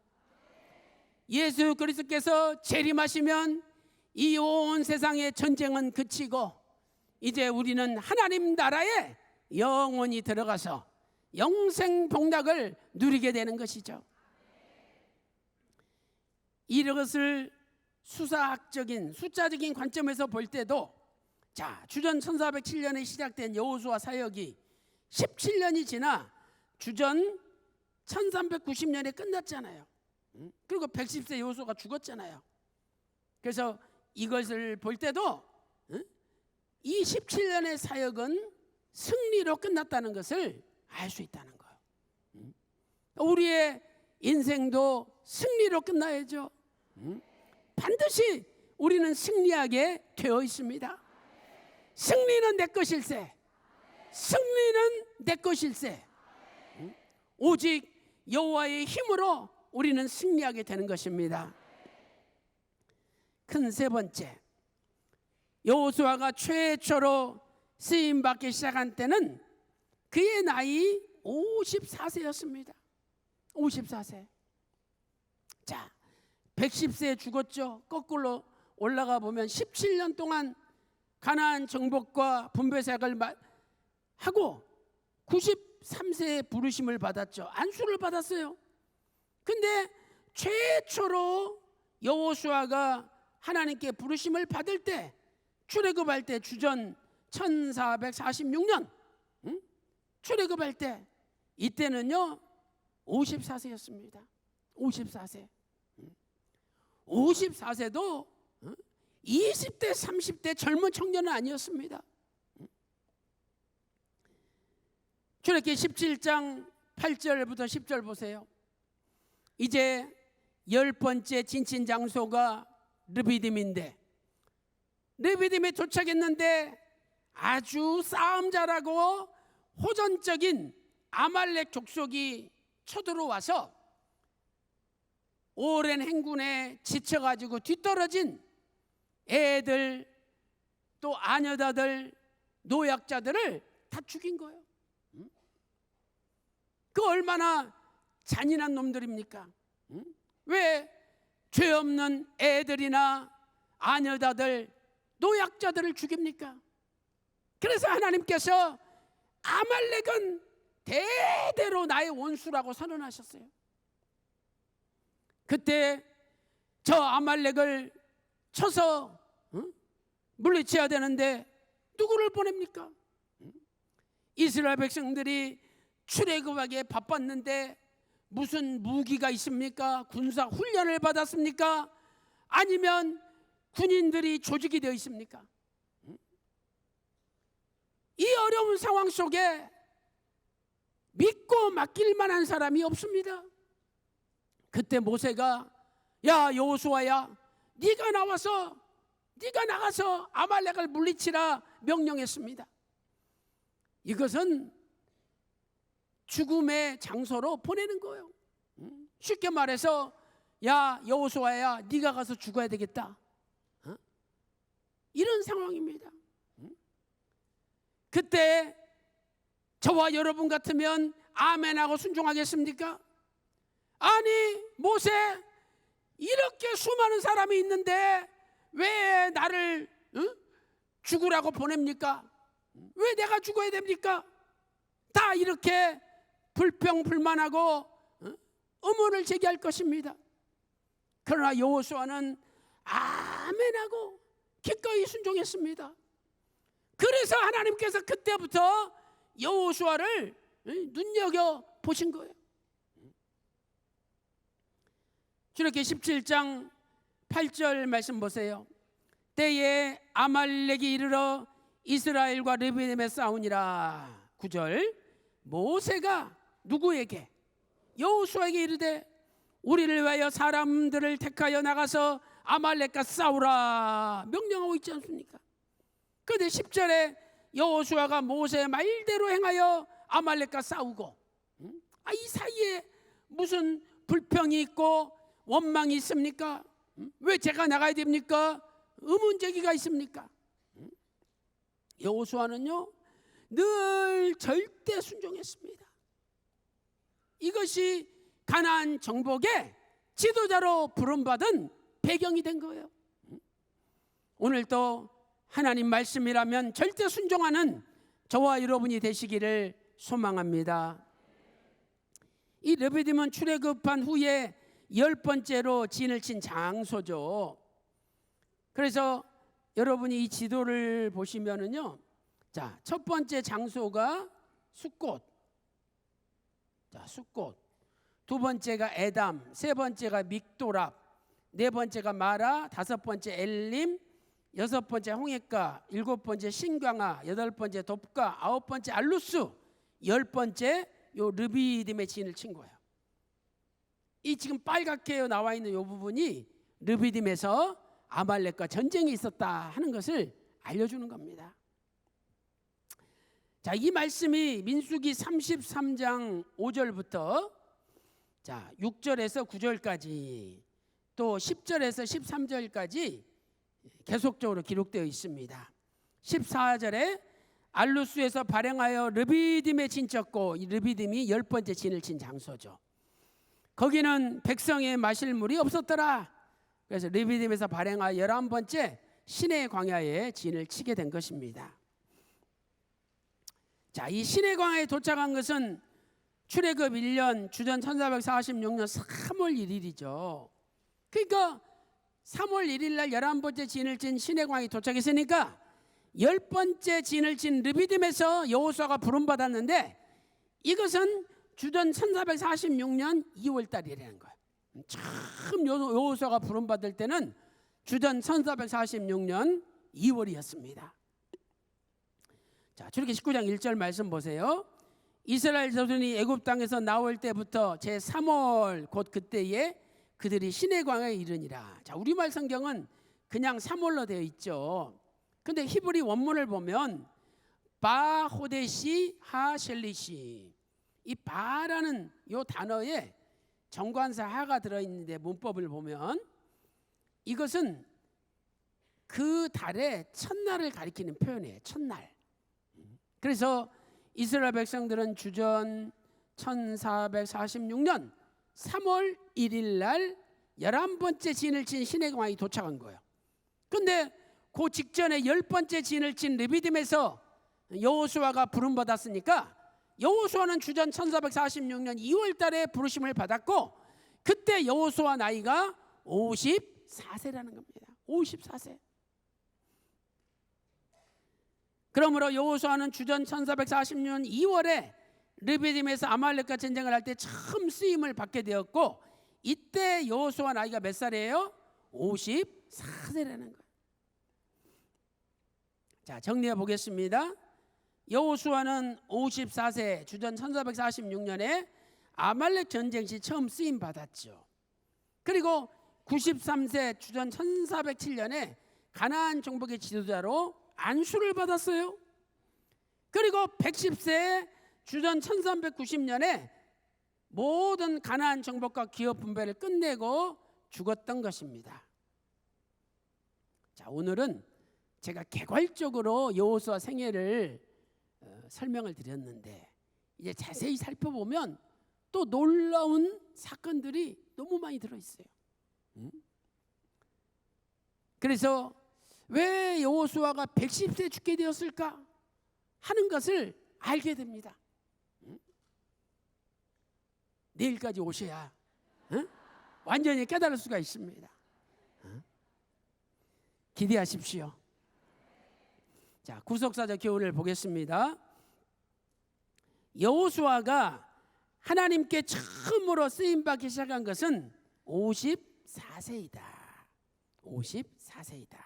예수 그리스도께서 재림하시면 이 온 세상의 전쟁은 그치고 이제 우리는 하나님 나라에 영원히 들어가서 영생 복락을 누리게 되는 것이죠. 이것을 수사학적인 숫자적인 관점에서 볼 때도, 자, 주전 1407년에 시작된 여호수아 사역이 17년이 지나 주전 1390년에 끝났잖아요. 그리고 110세 여호수아가 죽었잖아요. 그래서 이것을 볼 때도 이 17년의 사역은 승리로 끝났다는 것을 알 수 있다는 거예요. 우리의 인생도 승리로 끝나야죠. 반드시 우리는 승리하게 되어 있습니다. 승리는 내 것일세. 승리는 내 것일세. 오직 여호와의 힘으로 우리는 승리하게 되는 것입니다. 큰 세 번째, 여호수아가 최초로 쓰임 받기 시작한 때는 그의 나이 54세였습니다. 54세. 자, 110세에 죽었죠. 거꾸로 올라가 보면 17년 동안 가나안 정복과 분배 사역을 하고 93세에 부르심을 받았죠. 안수를 받았어요. 근데 최초로 여호수아가 하나님께 부르심을 받을 때, 출애굽할 때, 주전 1446년 출애굽할 때, 이때는요 54세였습니다. 54세. 54세도 20대 30대 젊은 청년은 아니었습니다. 출애굽기 17장 8절부터 10절 보세요. 이제 10번째 진친 장소가 르비딤인데, 르비딤에 도착했는데 아주 싸움 잘하고 호전적인 아말렉 족속이 쳐들어와서 오랜 행군에 지쳐가지고 뒤떨어진 애들, 또 아녀다들, 노약자들을 다 죽인 거예요. 그 얼마나 잔인한 놈들입니까? 응? 왜 죄 없는 애들이나 아녀다들, 노약자들을 죽입니까? 그래서 하나님께서 아말렉은 대대로 나의 원수라고 선언하셨어요. 그때 저 아말렉을 쳐서 물리쳐야 되는데 누구를 보냅니까? 이스라엘 백성들이 출애굽하기에 바빴는데 무슨 무기가 있습니까? 군사 훈련을 받았습니까? 아니면 군인들이 조직이 되어 있습니까? 이 어려운 상황 속에 믿고 맡길 만한 사람이 없습니다. 그때 모세가 야 여호수아야, 네가 나가서 아말렉을 물리치라 명령했습니다. 이것은 죽음의 장소로 보내는 거예요. 쉽게 말해서 야 여호수아야, 네가 가서 죽어야 되겠다, 이런 상황입니다. 그때 저와 여러분 같으면 아멘하고 순종하겠습니까? 아니 모세, 이렇게 수많은 사람이 있는데 왜 나를 죽으라고 보냅니까? 왜 내가 죽어야 됩니까? 다 이렇게 불평불만하고 의문을 제기할 것입니다. 그러나 여호수아는 아멘하고 기꺼이 순종했습니다. 그래서 하나님께서 그때부터 여호수아를 눈여겨 보신 거예요. 출애굽기 17장 8절 말씀 보세요. 때에 아말렉이 이르러 이스라엘과 르비딤에 싸우니라. 9절, 모세가 누구에게? 여호수아에게 이르되 우리를 위하여 사람들을 택하여 나가서 아말렉과 싸우라 명령하고 있지 않습니까? 그런데 10절에 여호수아가 모세의 말대로 행하여 아말렉과 싸우고, 이 사이에 무슨 불평이 있고 원망이 있습니까? 왜 제가 나가야 됩니까? 의문 제기가 있습니까? 여호수아는요 늘 절대 순종했습니다. 이것이 가나안 정복의 지도자로 부름받은 배경이 된 거예요. 오늘도 하나님 말씀이라면 절대 순종하는 저와 여러분이 되시기를 소망합니다. 이 르비딤은 출애굽한 후에 10번째로 진을 친 장소죠. 그래서 여러분이 이 지도를 보시면은요, 자, 첫 번째 장소가 숫꽃, 숫꽃. 두 번째가 에담, 세 번째가 믹도랍, 네 번째가 마라, 다섯 번째 엘림, 여섯 번째 홍해가, 일곱 번째 신광아, 여덟 번째 돕가, 아홉 번째 알루스, 열 번째 요 르비딤의 진을 친 거예요. 이 지금 빨갛게 나와 있는 요 부분이 르비딤에서 아말렉과 전쟁이 있었다 하는 것을 알려주는 겁니다. 자, 이 말씀이 민수기 33장 5절부터 자 6절에서 9절까지 또 10절에서 13절까지 계속적으로 기록되어 있습니다. 14절에 알루스에서 발행하여 르비딤에 진쳤고, 이 르비딤이 10번째 진을 친 장소죠. 거기는 백성의 마실 물이 없었더라. 그래서 르비딤에서 발행하여 11번째 시내 광야에 진을 치게 된 것입니다. 자, 이 시내 광야에 도착한 것은 출애굽 1년 주전 1446년 3월 1일이죠. 그러니까 3월 1일 날 11번째 진을 친 시내 광야에 도착했으니까 10번째 진을 친 르비딤에서 여호수아가 부름받았는데, 이것은 주전 1446년 2월 달이라는 거예요. 처음 여호수아가 부름받을 때는 주전 1446년 2월이었습니다. 자, 출애굽기 19장 1절 말씀 보세요. 이스라엘 자손이 애굽 땅에서 나올 때부터 제 3월 곧 그때에 그들이 시내 광야에 이르니라. 자, 우리말 성경은 그냥 3월로 되어 있죠. 근데 히브리 원문을 보면 바호데시 하셸리시, 이 바라는 요 단어에 정관사 하가 들어있는데 문법을 보면 이것은 그 달의 첫날을 가리키는 표현이에요. 첫날. 그래서 이스라엘 백성들은 주전 1446년 3월 1일 날 11번째 진을 친 시내가 왕이 도착한 거예요. 근데 그 직전에 10번째 진을 친 르비딤에서 여호수아가 부름받았으니까 여호수아는 주전 1446년 2월 달에 부르심을 받았고, 그때 여호수아 나이가 54세라는 겁니다. 54세. 그러므로 여호수아는 주전 1446년 2월에 르비딤에서 아말렉과 전쟁을 할 때 처음 쓰임을 받게 되었고, 이때 여호수아 나이가 몇 살이에요? 54세라는 거예요. 자, 정리해 보겠습니다. 여호수아는 54세, 주전 1446년에 아말렉 전쟁 시 처음 쓰임 받았죠. 그리고 93세, 주전 1407년에 가나안 정복의 지도자로 안수를 받았어요. 그리고 110세, 주전 1390년에 모든 가나안 정복과 기업 분배를 끝내고 죽었던 것입니다. 자, 오늘은 제가 개괄적으로 여호수아 생애를 설명을 드렸는데, 이제 자세히 살펴보면 또 놀라운 사건들이 너무 많이 들어있어요. 그래서 왜 여호수아가 110세 죽게 되었을까 하는 것을 알게 됩니다. 내일까지 오셔야 완전히 깨달을 수가 있습니다. 기대하십시오. 자, 구속사적 교훈을 보겠습니다. 여호수아가 하나님께 처음으로 쓰임받기 시작한 것은 54세이다. 54세이다.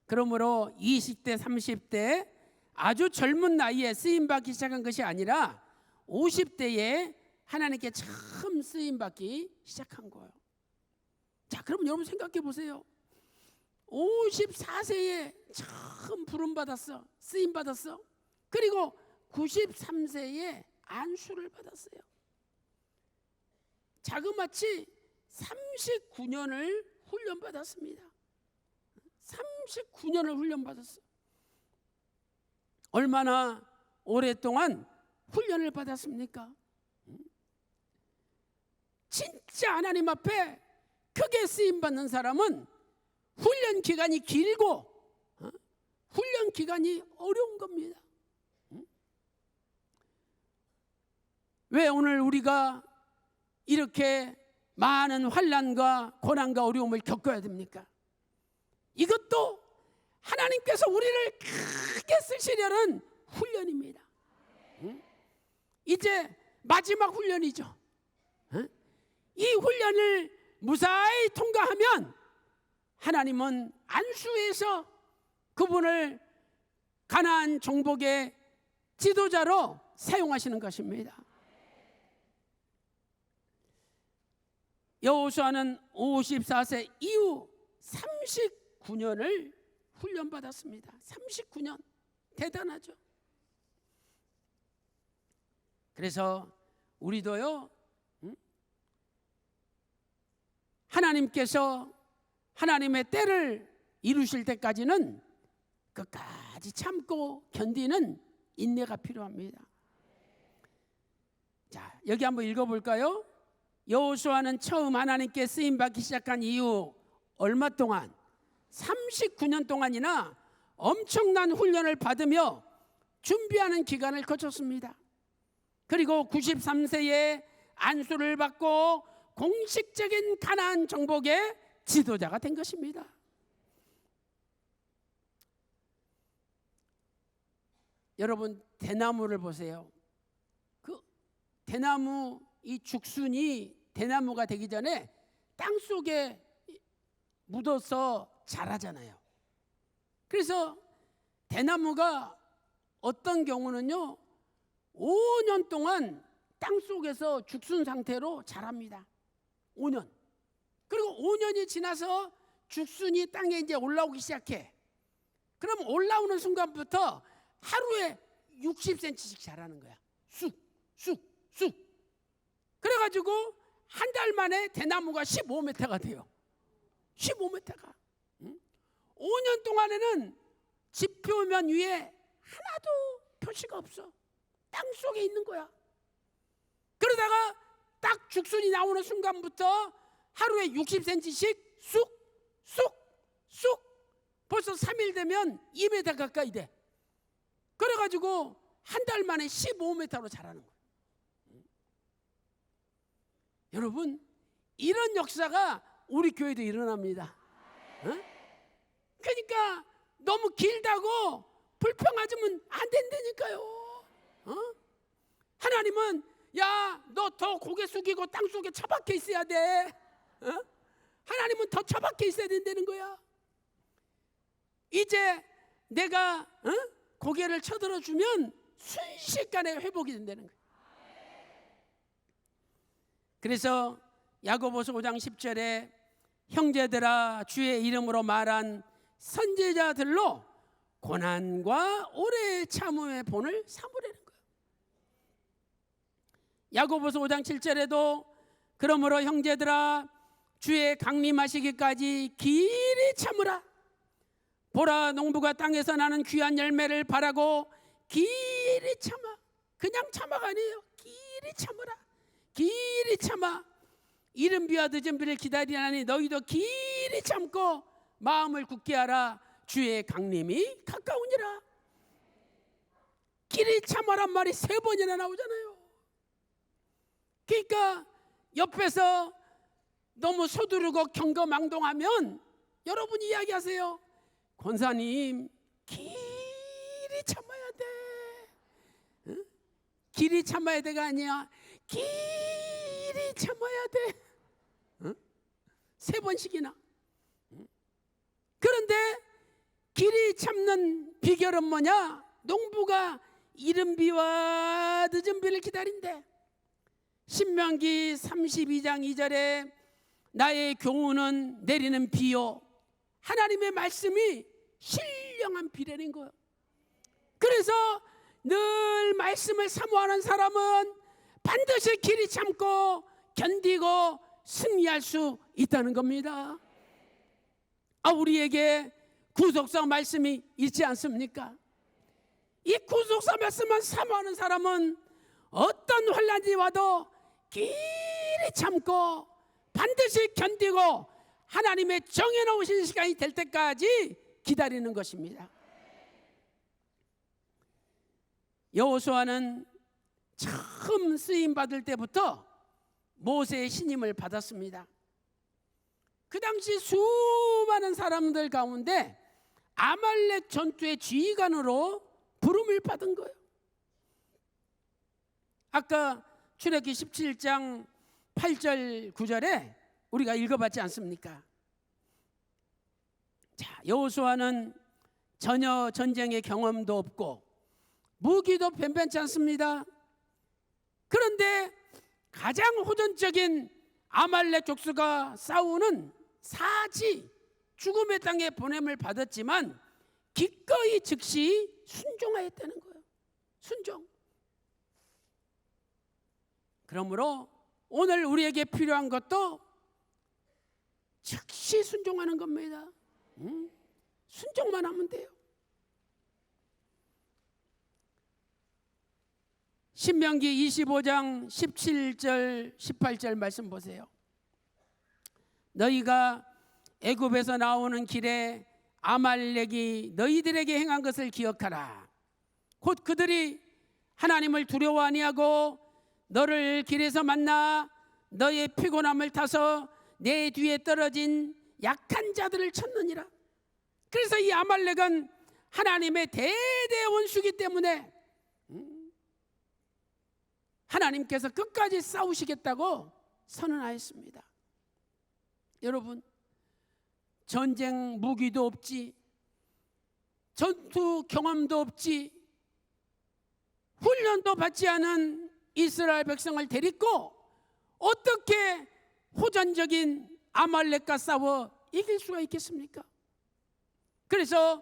그러므로 20대, 30대 아주 젊은 나이에 쓰임받기 시작한 것이 아니라 50대에 하나님께 처음 쓰임받기 시작한 거예요. 자, 그러면 여러분 생각해 보세요. 54세에 처음 부름받았어, 쓰임받았어. 그리고 93세에 안수를 받았어요. 자그마치 39년을 훈련받았습니다. 39년을 훈련받았어. 얼마나 오랫동안 훈련을 받았습니까? 진짜 하나님 앞에 크게 쓰임받는 사람은 훈련 기간이 길고 훈련 기간이 어려운 겁니다. 왜 오늘 우리가 이렇게 많은 환난과 고난과 어려움을 겪어야 됩니까? 이것도 하나님께서 우리를 크게 쓰시려는 훈련입니다. 이제 마지막 훈련이죠. 이 훈련을 무사히 통과하면 하나님은 안수해서 그분을 가나안 정복의 지도자로 사용하시는 것입니다. 여호수아는 54세 이후 39년을 훈련받았습니다. 39년. 대단하죠. 그래서 우리도요, 하나님께서 하나님의 때를 이루실 때까지는 끝까지 참고 견디는 인내가 필요합니다. 자, 여기 한번 읽어볼까요? 여호수아는 처음 하나님께 쓰임받기 시작한 이후 얼마 동안? 39년 동안이나 엄청난 훈련을 받으며 준비하는 기간을 거쳤습니다. 그리고 93세에 안수를 받고 공식적인 가나안 정복의 지도자가 된 것입니다. 여러분, 대나무를 보세요. 그 대나무 이 죽순이 대나무가 되기 전에 땅 속에 묻어서 자라잖아요. 그래서 대나무가 어떤 경우는요 5년 동안 땅 속에서 죽순 상태로 자랍니다. 5년. 그리고 5년이 지나서 죽순이 땅에 이제 올라오기 시작해. 그럼 올라오는 순간부터 하루에 60cm씩 자라는 거야. 쑥. 그래가지고 한 달 만에 대나무가 15m가 돼요. 15m가. 5년 동안에는 집 표면 위에 하나도 표시가 없어. 땅 속에 있는 거야. 그러다가 딱 죽순이 나오는 순간부터 하루에 60cm씩 쑥 벌써 3일 되면 2m 가까이 돼. 그래가지고 한 달 만에 15m로 자라는 거예요. 여러분, 이런 역사가 우리 교회도 일어납니다. 그러니까 너무 길다고 불평하지면 안 된다니까요. 하나님은 야, 너 더 고개 숙이고 땅 속에 처박혀 있어야 돼. 하나님은 더 처박혀 있어야 된다는 거야. 이제 내가 고개를 쳐들어주면 순식간에 회복이 된다는 거야. 그래서 야고보서 5장 10절에 형제들아 주의 이름으로 말한 선지자들로 고난과 오래 참음의 본을 삼으라는 거예요. 야고보서 5장 7절에도 그러므로 형제들아 주의 강림하시기까지 길이 참으라. 보라 농부가 땅에서 나는 귀한 열매를 바라고 길이 참아. 그냥 참아가 아니에요. 길이 참으라. 길이 참아. 이른 비와 늦은 비를 기다리나니 너희도 길이 참고 마음을 굳게 하라. 주의 강림이 가까우니라. 길이 참아란 말이 3번이나 나오잖아요. 그러니까 옆에서 너무 서두르고 경거망동하면 여러분이 이야기하세요. 권사님, 길이 참아야 돼. 응? 길이 참아야 돼가 아니야. 길이 참아야 돼. 응? 3번씩이나. 그런데 길이 참는 비결은 뭐냐? 농부가 이른 비와 늦은 비를 기다린대. 신명기 32장 2절에 나의 교훈은 내리는 비요. 하나님의 말씀이 신령한 비라는 거예요. 그래서 늘 말씀을 사모하는 사람은 반드시 길이 참고 견디고 승리할 수 있다는 겁니다. 우리에게 구속사 말씀이 있지 않습니까? 이 구속사 말씀만 사모하는 사람은 어떤 환난이 와도 길이 참고 반드시 견디고 하나님의 정해놓으신 시간이 될 때까지 기다리는 것입니다. 여호수아는 처음 쓰임받을 때부터 모세의 신임을 받았습니다. 그 당시 수많은 사람들 가운데 아말렉 전투의 지휘관으로 부름을 받은 거예요. 아까 출애굽기 17장 8절 9절에 우리가 읽어봤지 않습니까? 자, 여호수아는 전혀 전쟁의 경험도 없고 무기도 변변치 않습니다. 그런데 가장 호전적인 아말렉 족수가 싸우는 사지 죽음의 땅에 보냄을 받았지만 기꺼이 즉시 순종하였다는 거예요. 순종. 그러므로 오늘 우리에게 필요한 것도 즉시 순종하는 겁니다. 순종만 하면 돼요. 신명기 25장 17절 18절 말씀 보세요. 너희가 애굽에서 나오는 길에 아말렉이 너희들에게 행한 것을 기억하라. 곧 그들이 하나님을 두려워 아니하고 너를 길에서 만나 너의 피곤함을 타서 내 뒤에 떨어진 약한 자들을 쳤느니라. 그래서 이 아말렉은 하나님의 대대 원수이기 때문에 하나님께서 끝까지 싸우시겠다고 선언하였습니다. 여러분, 전쟁 무기도 없지, 전투 경험도 없지, 훈련도 받지 않은 이스라엘 백성을 데리고 어떻게 호전적인 아말렉과 싸워 이길 수가 있겠습니까? 그래서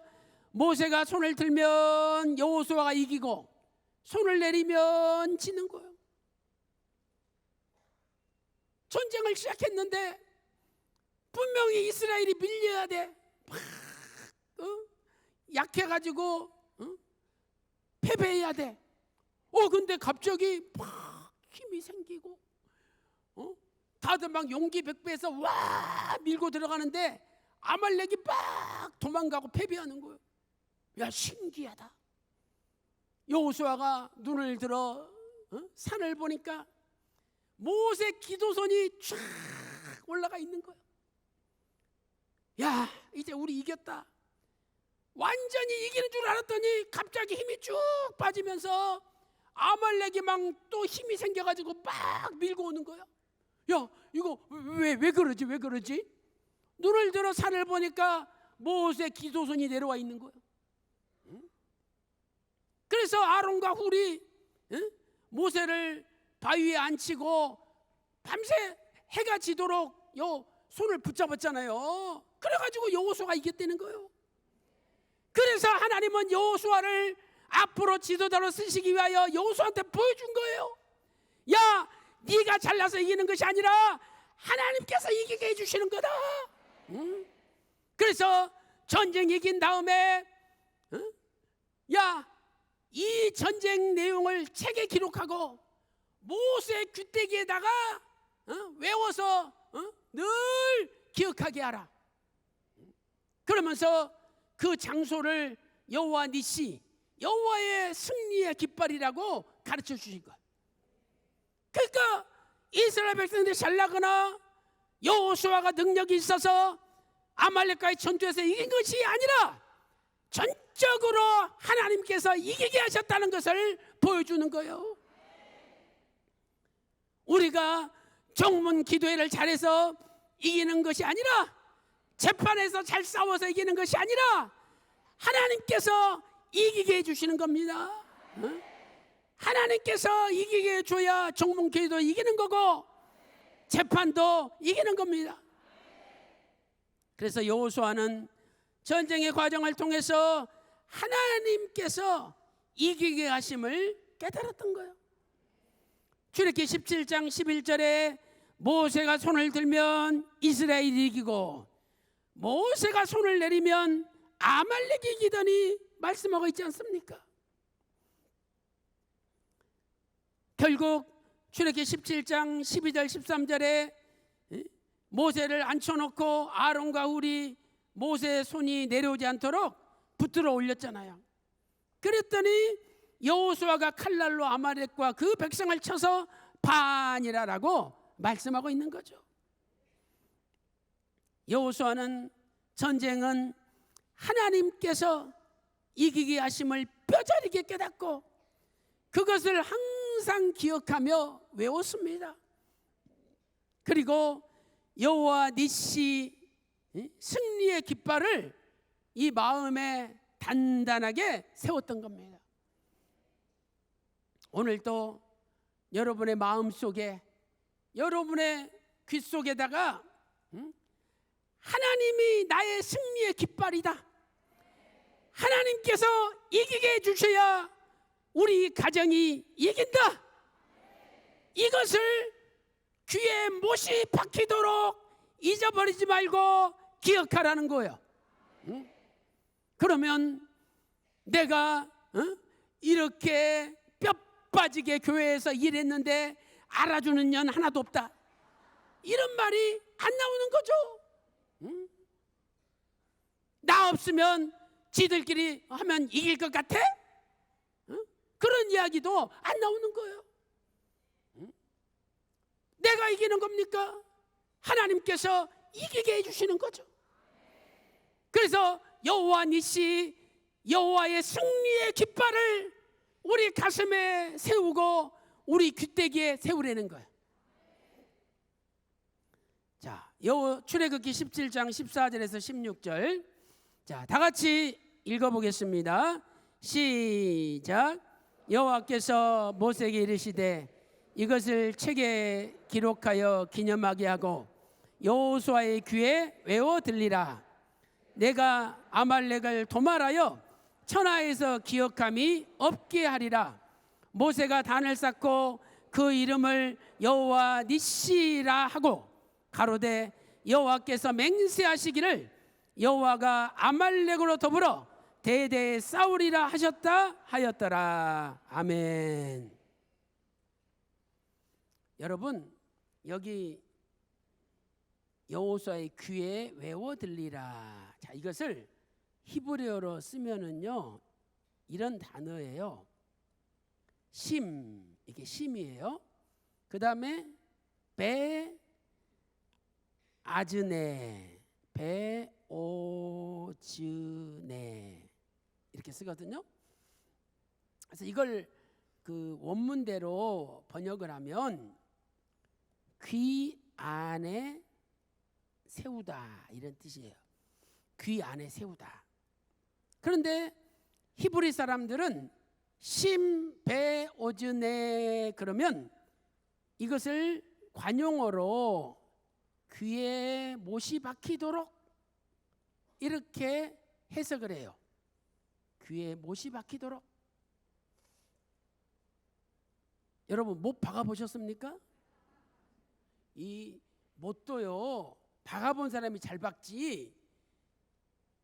모세가 손을 들면 여호수아가 이기고 손을 내리면 지는 거예요. 전쟁을 시작했는데 분명히 이스라엘이 밀려야 돼. 약해가지고 패배해야 돼. 근데 갑자기 막 힘이 생기고, 다들 막 용기 백배해서 와 밀고 들어가는데 아말렉이 막 도망가고 패배하는 거예요. 야, 신기하다. 여호수아가 눈을 들어 산을 보니까 모세 기도선이 쫙 올라가 있는 거예요. 야, 이제 우리 이겼다. 완전히 이기는 줄 알았더니 갑자기 힘이 쭉 빠지면서 아말렉이 막 또 힘이 생겨가지고 막 밀고 오는 거야. 야, 이거 왜 그러지? 왜 그러지? 눈을 들어 산을 보니까 모세 기도선이 내려와 있는 거예요. 그래서 아론과 훌이 모세를 바위에 앉히고 밤새 해가 지도록 손을 붙잡았잖아요. 그래가지고 여호수아가 이겼다는 거예요. 그래서 하나님은 여호수아를 앞으로 지도자로 쓰시기 위하여 여호수아한테 보여준 거예요. 야, 네가 잘나서 이기는 것이 아니라 하나님께서 이기게 해주시는 거다. 그래서 전쟁 이긴 다음에 야, 이 전쟁 내용을 책에 기록하고 모세 귀때기에다가 외워서 늘 기억하게 하라. 그러면서 그 장소를 여호와 니시, 여호와의 승리의 깃발이라고 가르쳐 주신 거예요. 그러니까 이스라엘 백성들이 잘나거나 여호수아가 능력이 있어서 아말렉과의 전투에서 이긴 것이 아니라 전적으로 하나님께서 이기게 하셨다는 것을 보여주는 거예요. 우리가 정문 기도회를 잘해서 이기는 것이 아니라, 재판에서 잘 싸워서 이기는 것이 아니라 하나님께서 이기게 해주시는 겁니다. 하나님께서 이기게 해줘야 정문 기도도 이기는 거고 재판도 이기는 겁니다. 그래서 여호수아는 전쟁의 과정을 통해서 하나님께서 이기게 하심을 깨달았던 거예요. 출애굽기 17장 11절에 모세가 손을 들면 이스라엘이 이기고 모세가 손을 내리면 아말렉이 이기더니 말씀하고 있지 않습니까? 결국 출애굽기 17장 12절 13절에 모세를 앉혀놓고 아론과 훌이 모세의 손이 내려오지 않도록 붙들어 올렸잖아요. 그랬더니 여호수아가 칼날로 아말렉과 그 백성을 쳐서 반이라라고 말씀하고 있는 거죠. 여호수아는 전쟁은 하나님께서 이기게 하심을 뼈저리게 깨닫고 그것을 항상 기억하며 외웠습니다. 그리고 여호와 니시 승리의 깃발을 이 마음에 단단하게 세웠던 겁니다. 오늘도 여러분의 마음 속에, 여러분의 귀 속에다가 하나님이 나의 승리의 깃발이다, 하나님께서 이기게 해주셔야 우리 가정이 이긴다, 이것을 귀에 못이 박히도록 잊어버리지 말고 기억하라는 거예요. 그러면 내가 이렇게 뼈 빠지게 교회에서 일했는데 알아주는 년 하나도 없다, 이런 말이 안 나오는 거죠. 나 없으면 지들끼리 하면 이길 것 같아? 그런 이야기도 안 나오는 거예요. 내가 이기는 겁니까? 하나님께서 이기게 해주시는 거죠. 그래서 여호와 니시, 여호와의 승리의 깃발을 우리 가슴에 세우고 우리 귀때기에 세우라는 거예요. 자, 출애굽기 17장 14절에서 16절, 자, 다 같이 읽어보겠습니다. 시작. 여호와께서 모세에게 이르시되 이것을 책에 기록하여 기념하게 하고 여호수아의 귀에 외워 들리라. 내가 아말렉을 도말하여 천하에서 기억함이 없게 하리라. 모세가 단을 쌓고 그 이름을 여호와 니시라 하고 가로되 여호와께서 맹세하시기를 여호와가 아말렉으로 더불어 대대에 싸우리라 하셨다 하였더라. 아멘. 여러분, 여기 여호수아의 귀에 외워 들리라. 자, 이것을 히브리어로 쓰면은요 이런 단어예요. 심, 이게 심이에요. 그 다음에 배 아즈네, 배 오즈네 이렇게 쓰거든요. 그래서 이걸 그 원문대로 번역을 하면 귀 안에 세우다 이런 뜻이에요. 귀 안에 세우다. 그런데 히브리 사람들은 심배 오즈네 그러면 이것을 관용어로 귀에 못이 박히도록 이렇게 해석을 해요. 귀에 못이 박히도록. 여러분 못 박아 보셨습니까? 이 못도요 박아본 사람이 잘 박지,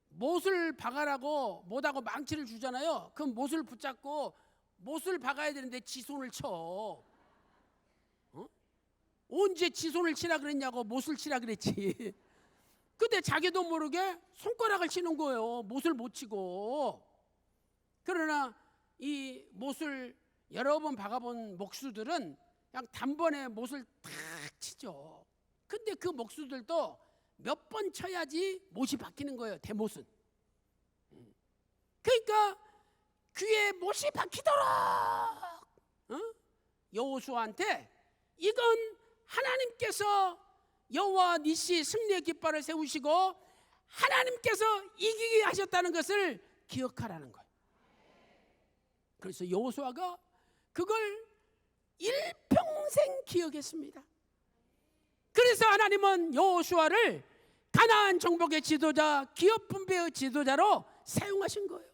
못을 박아라고 못하고 망치를 주잖아요. 그럼 못을 붙잡고 못을 박아야 되는데 지 손을 쳐. 언제 지 손을 치라 그랬냐고 못을 치라 그랬지. 근데 자기도 모르게 손가락을 치는 거예요. 못을 못 치고. 그러나 이 못을 여러 번 박아본 목수들은 그냥 단번에 못을 탁 치죠. 근데 그 목수들도 몇 번 쳐야지 못이 박히는 거예요. 대못은. 그러니까 귀에 못이 박히도록 여호수아한테 이건 하나님께서 여호와 니시 승리의 깃발을 세우시고 하나님께서 이기게 하셨다는 것을 기억하라는 거예요. 그래서 여호수아가 그걸 일평생 기억했습니다. 그래서 하나님은 여호수아를 가나안 정복의 지도자, 기업 분배의 지도자로 사용하신 거예요.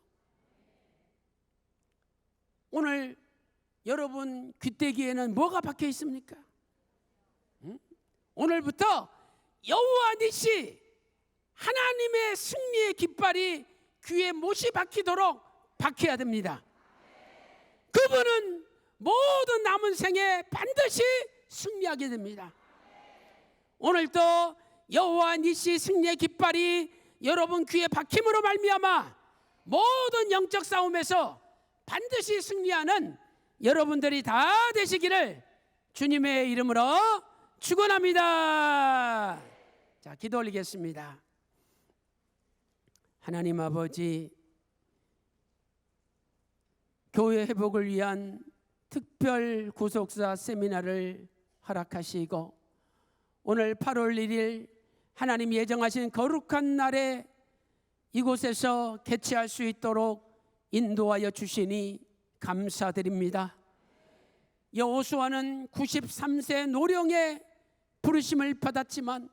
오늘 여러분 귀때기에는 뭐가 박혀 있습니까? 오늘부터 여호와 니시 하나님의 승리의 깃발이 귀에 못이 박히도록 박혀야 됩니다. 그분은 모든 남은 생에 반드시 승리하게 됩니다. 오늘도 여호와 니시 승리의 깃발이 여러분 귀에 박힘으로 말미암아 모든 영적 싸움에서 반드시 승리하는 여러분들이 다 되시기를 주님의 이름으로 축원합니다. 자, 기도 올리겠습니다. 하나님 아버지, 교회 회복을 위한 특별 구속사 세미나를 허락하시고 오늘 8월 1일 하나님 예정하신 거룩한 날에 이곳에서 개최할 수 있도록 인도하여 주시니 감사드립니다. 여호수아는 93세 노령의 부르심을 받았지만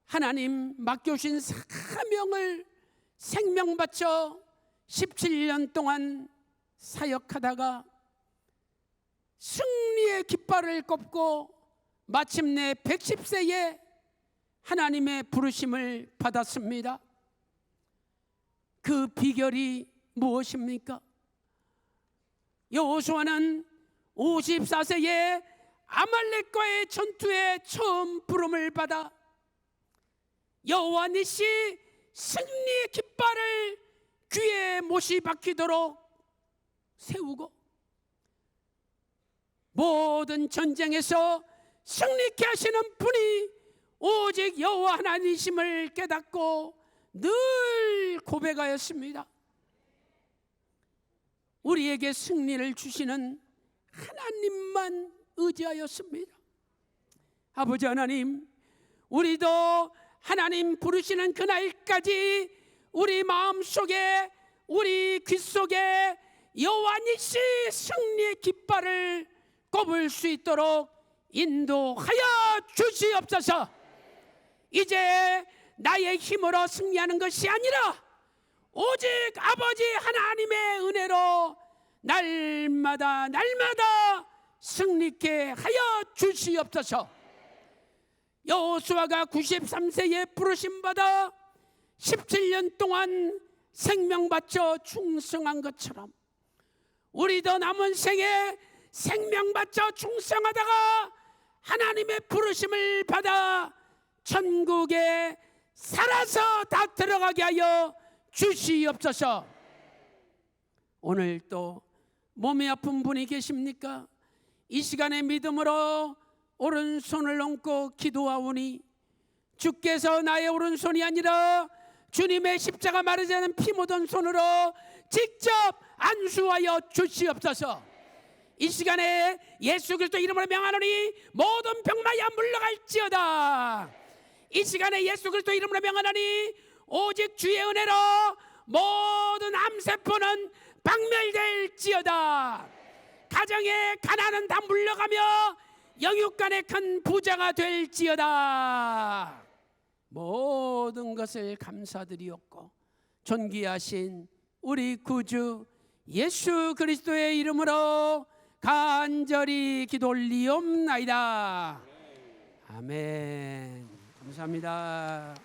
하나님 맡겨주신 사명을 생명 바쳐 17년 동안 사역하다가 승리의 깃발을 꼽고 마침내 110세에 하나님의 부르심을 받았습니다. 그 비결이 무엇입니까? 여호수아는 54세에 아말렉과의 전투에 처음 부름을 받아 여호와 니시 승리의 깃발을 귀에 못이 박히도록 세우고 모든 전쟁에서 승리케 하시는 분이 오직 여호와 하나님이심을 깨닫고 늘 고백하였습니다. 우리에게 승리를 주시는 하나님만 의지하였습니다. 아버지 하나님, 우리도 하나님 부르시는 그날까지 우리 마음속에 우리 귀 속에 여호와 니시 승리의 깃발을 꼽을 수 있도록 인도하여 주시옵소서. 이제 나의 힘으로 승리하는 것이 아니라 오직 아버지 하나님의 은혜로 날마다 승리케 하여 주시옵소서. 여호수아가 93세에 부르심받아 17년 동안 생명 바쳐 충성한 것처럼 우리도 남은 생에 생명 바쳐 충성하다가 하나님의 부르심을 받아 천국에 살아서 다 들어가게 하여 주시옵소서. 오늘 또 몸이 아픈 분이 계십니까? 이 시간에 믿음으로 오른손을 얹고 기도하오니 주께서 나의 오른손이 아니라 주님의 십자가 마르지 않은 피 묻은 손으로 직접 안수하여 주시옵소서. 이 시간에 예수 그리스도 이름으로 명하노니 모든 병마야 물러갈지어다. 이 시간에 예수 그리스도 이름으로 명하노니 오직 주의 은혜로 모든 암세포는 박멸될지어다. 가정의 가난은 다 물러가며 영육간의 큰 부자가 될지어다. 모든 것을 감사드리옵고 존귀하신 우리 구주 예수 그리스도의 이름으로 간절히 기도 올리옵나이다. 아멘. 감사합니다.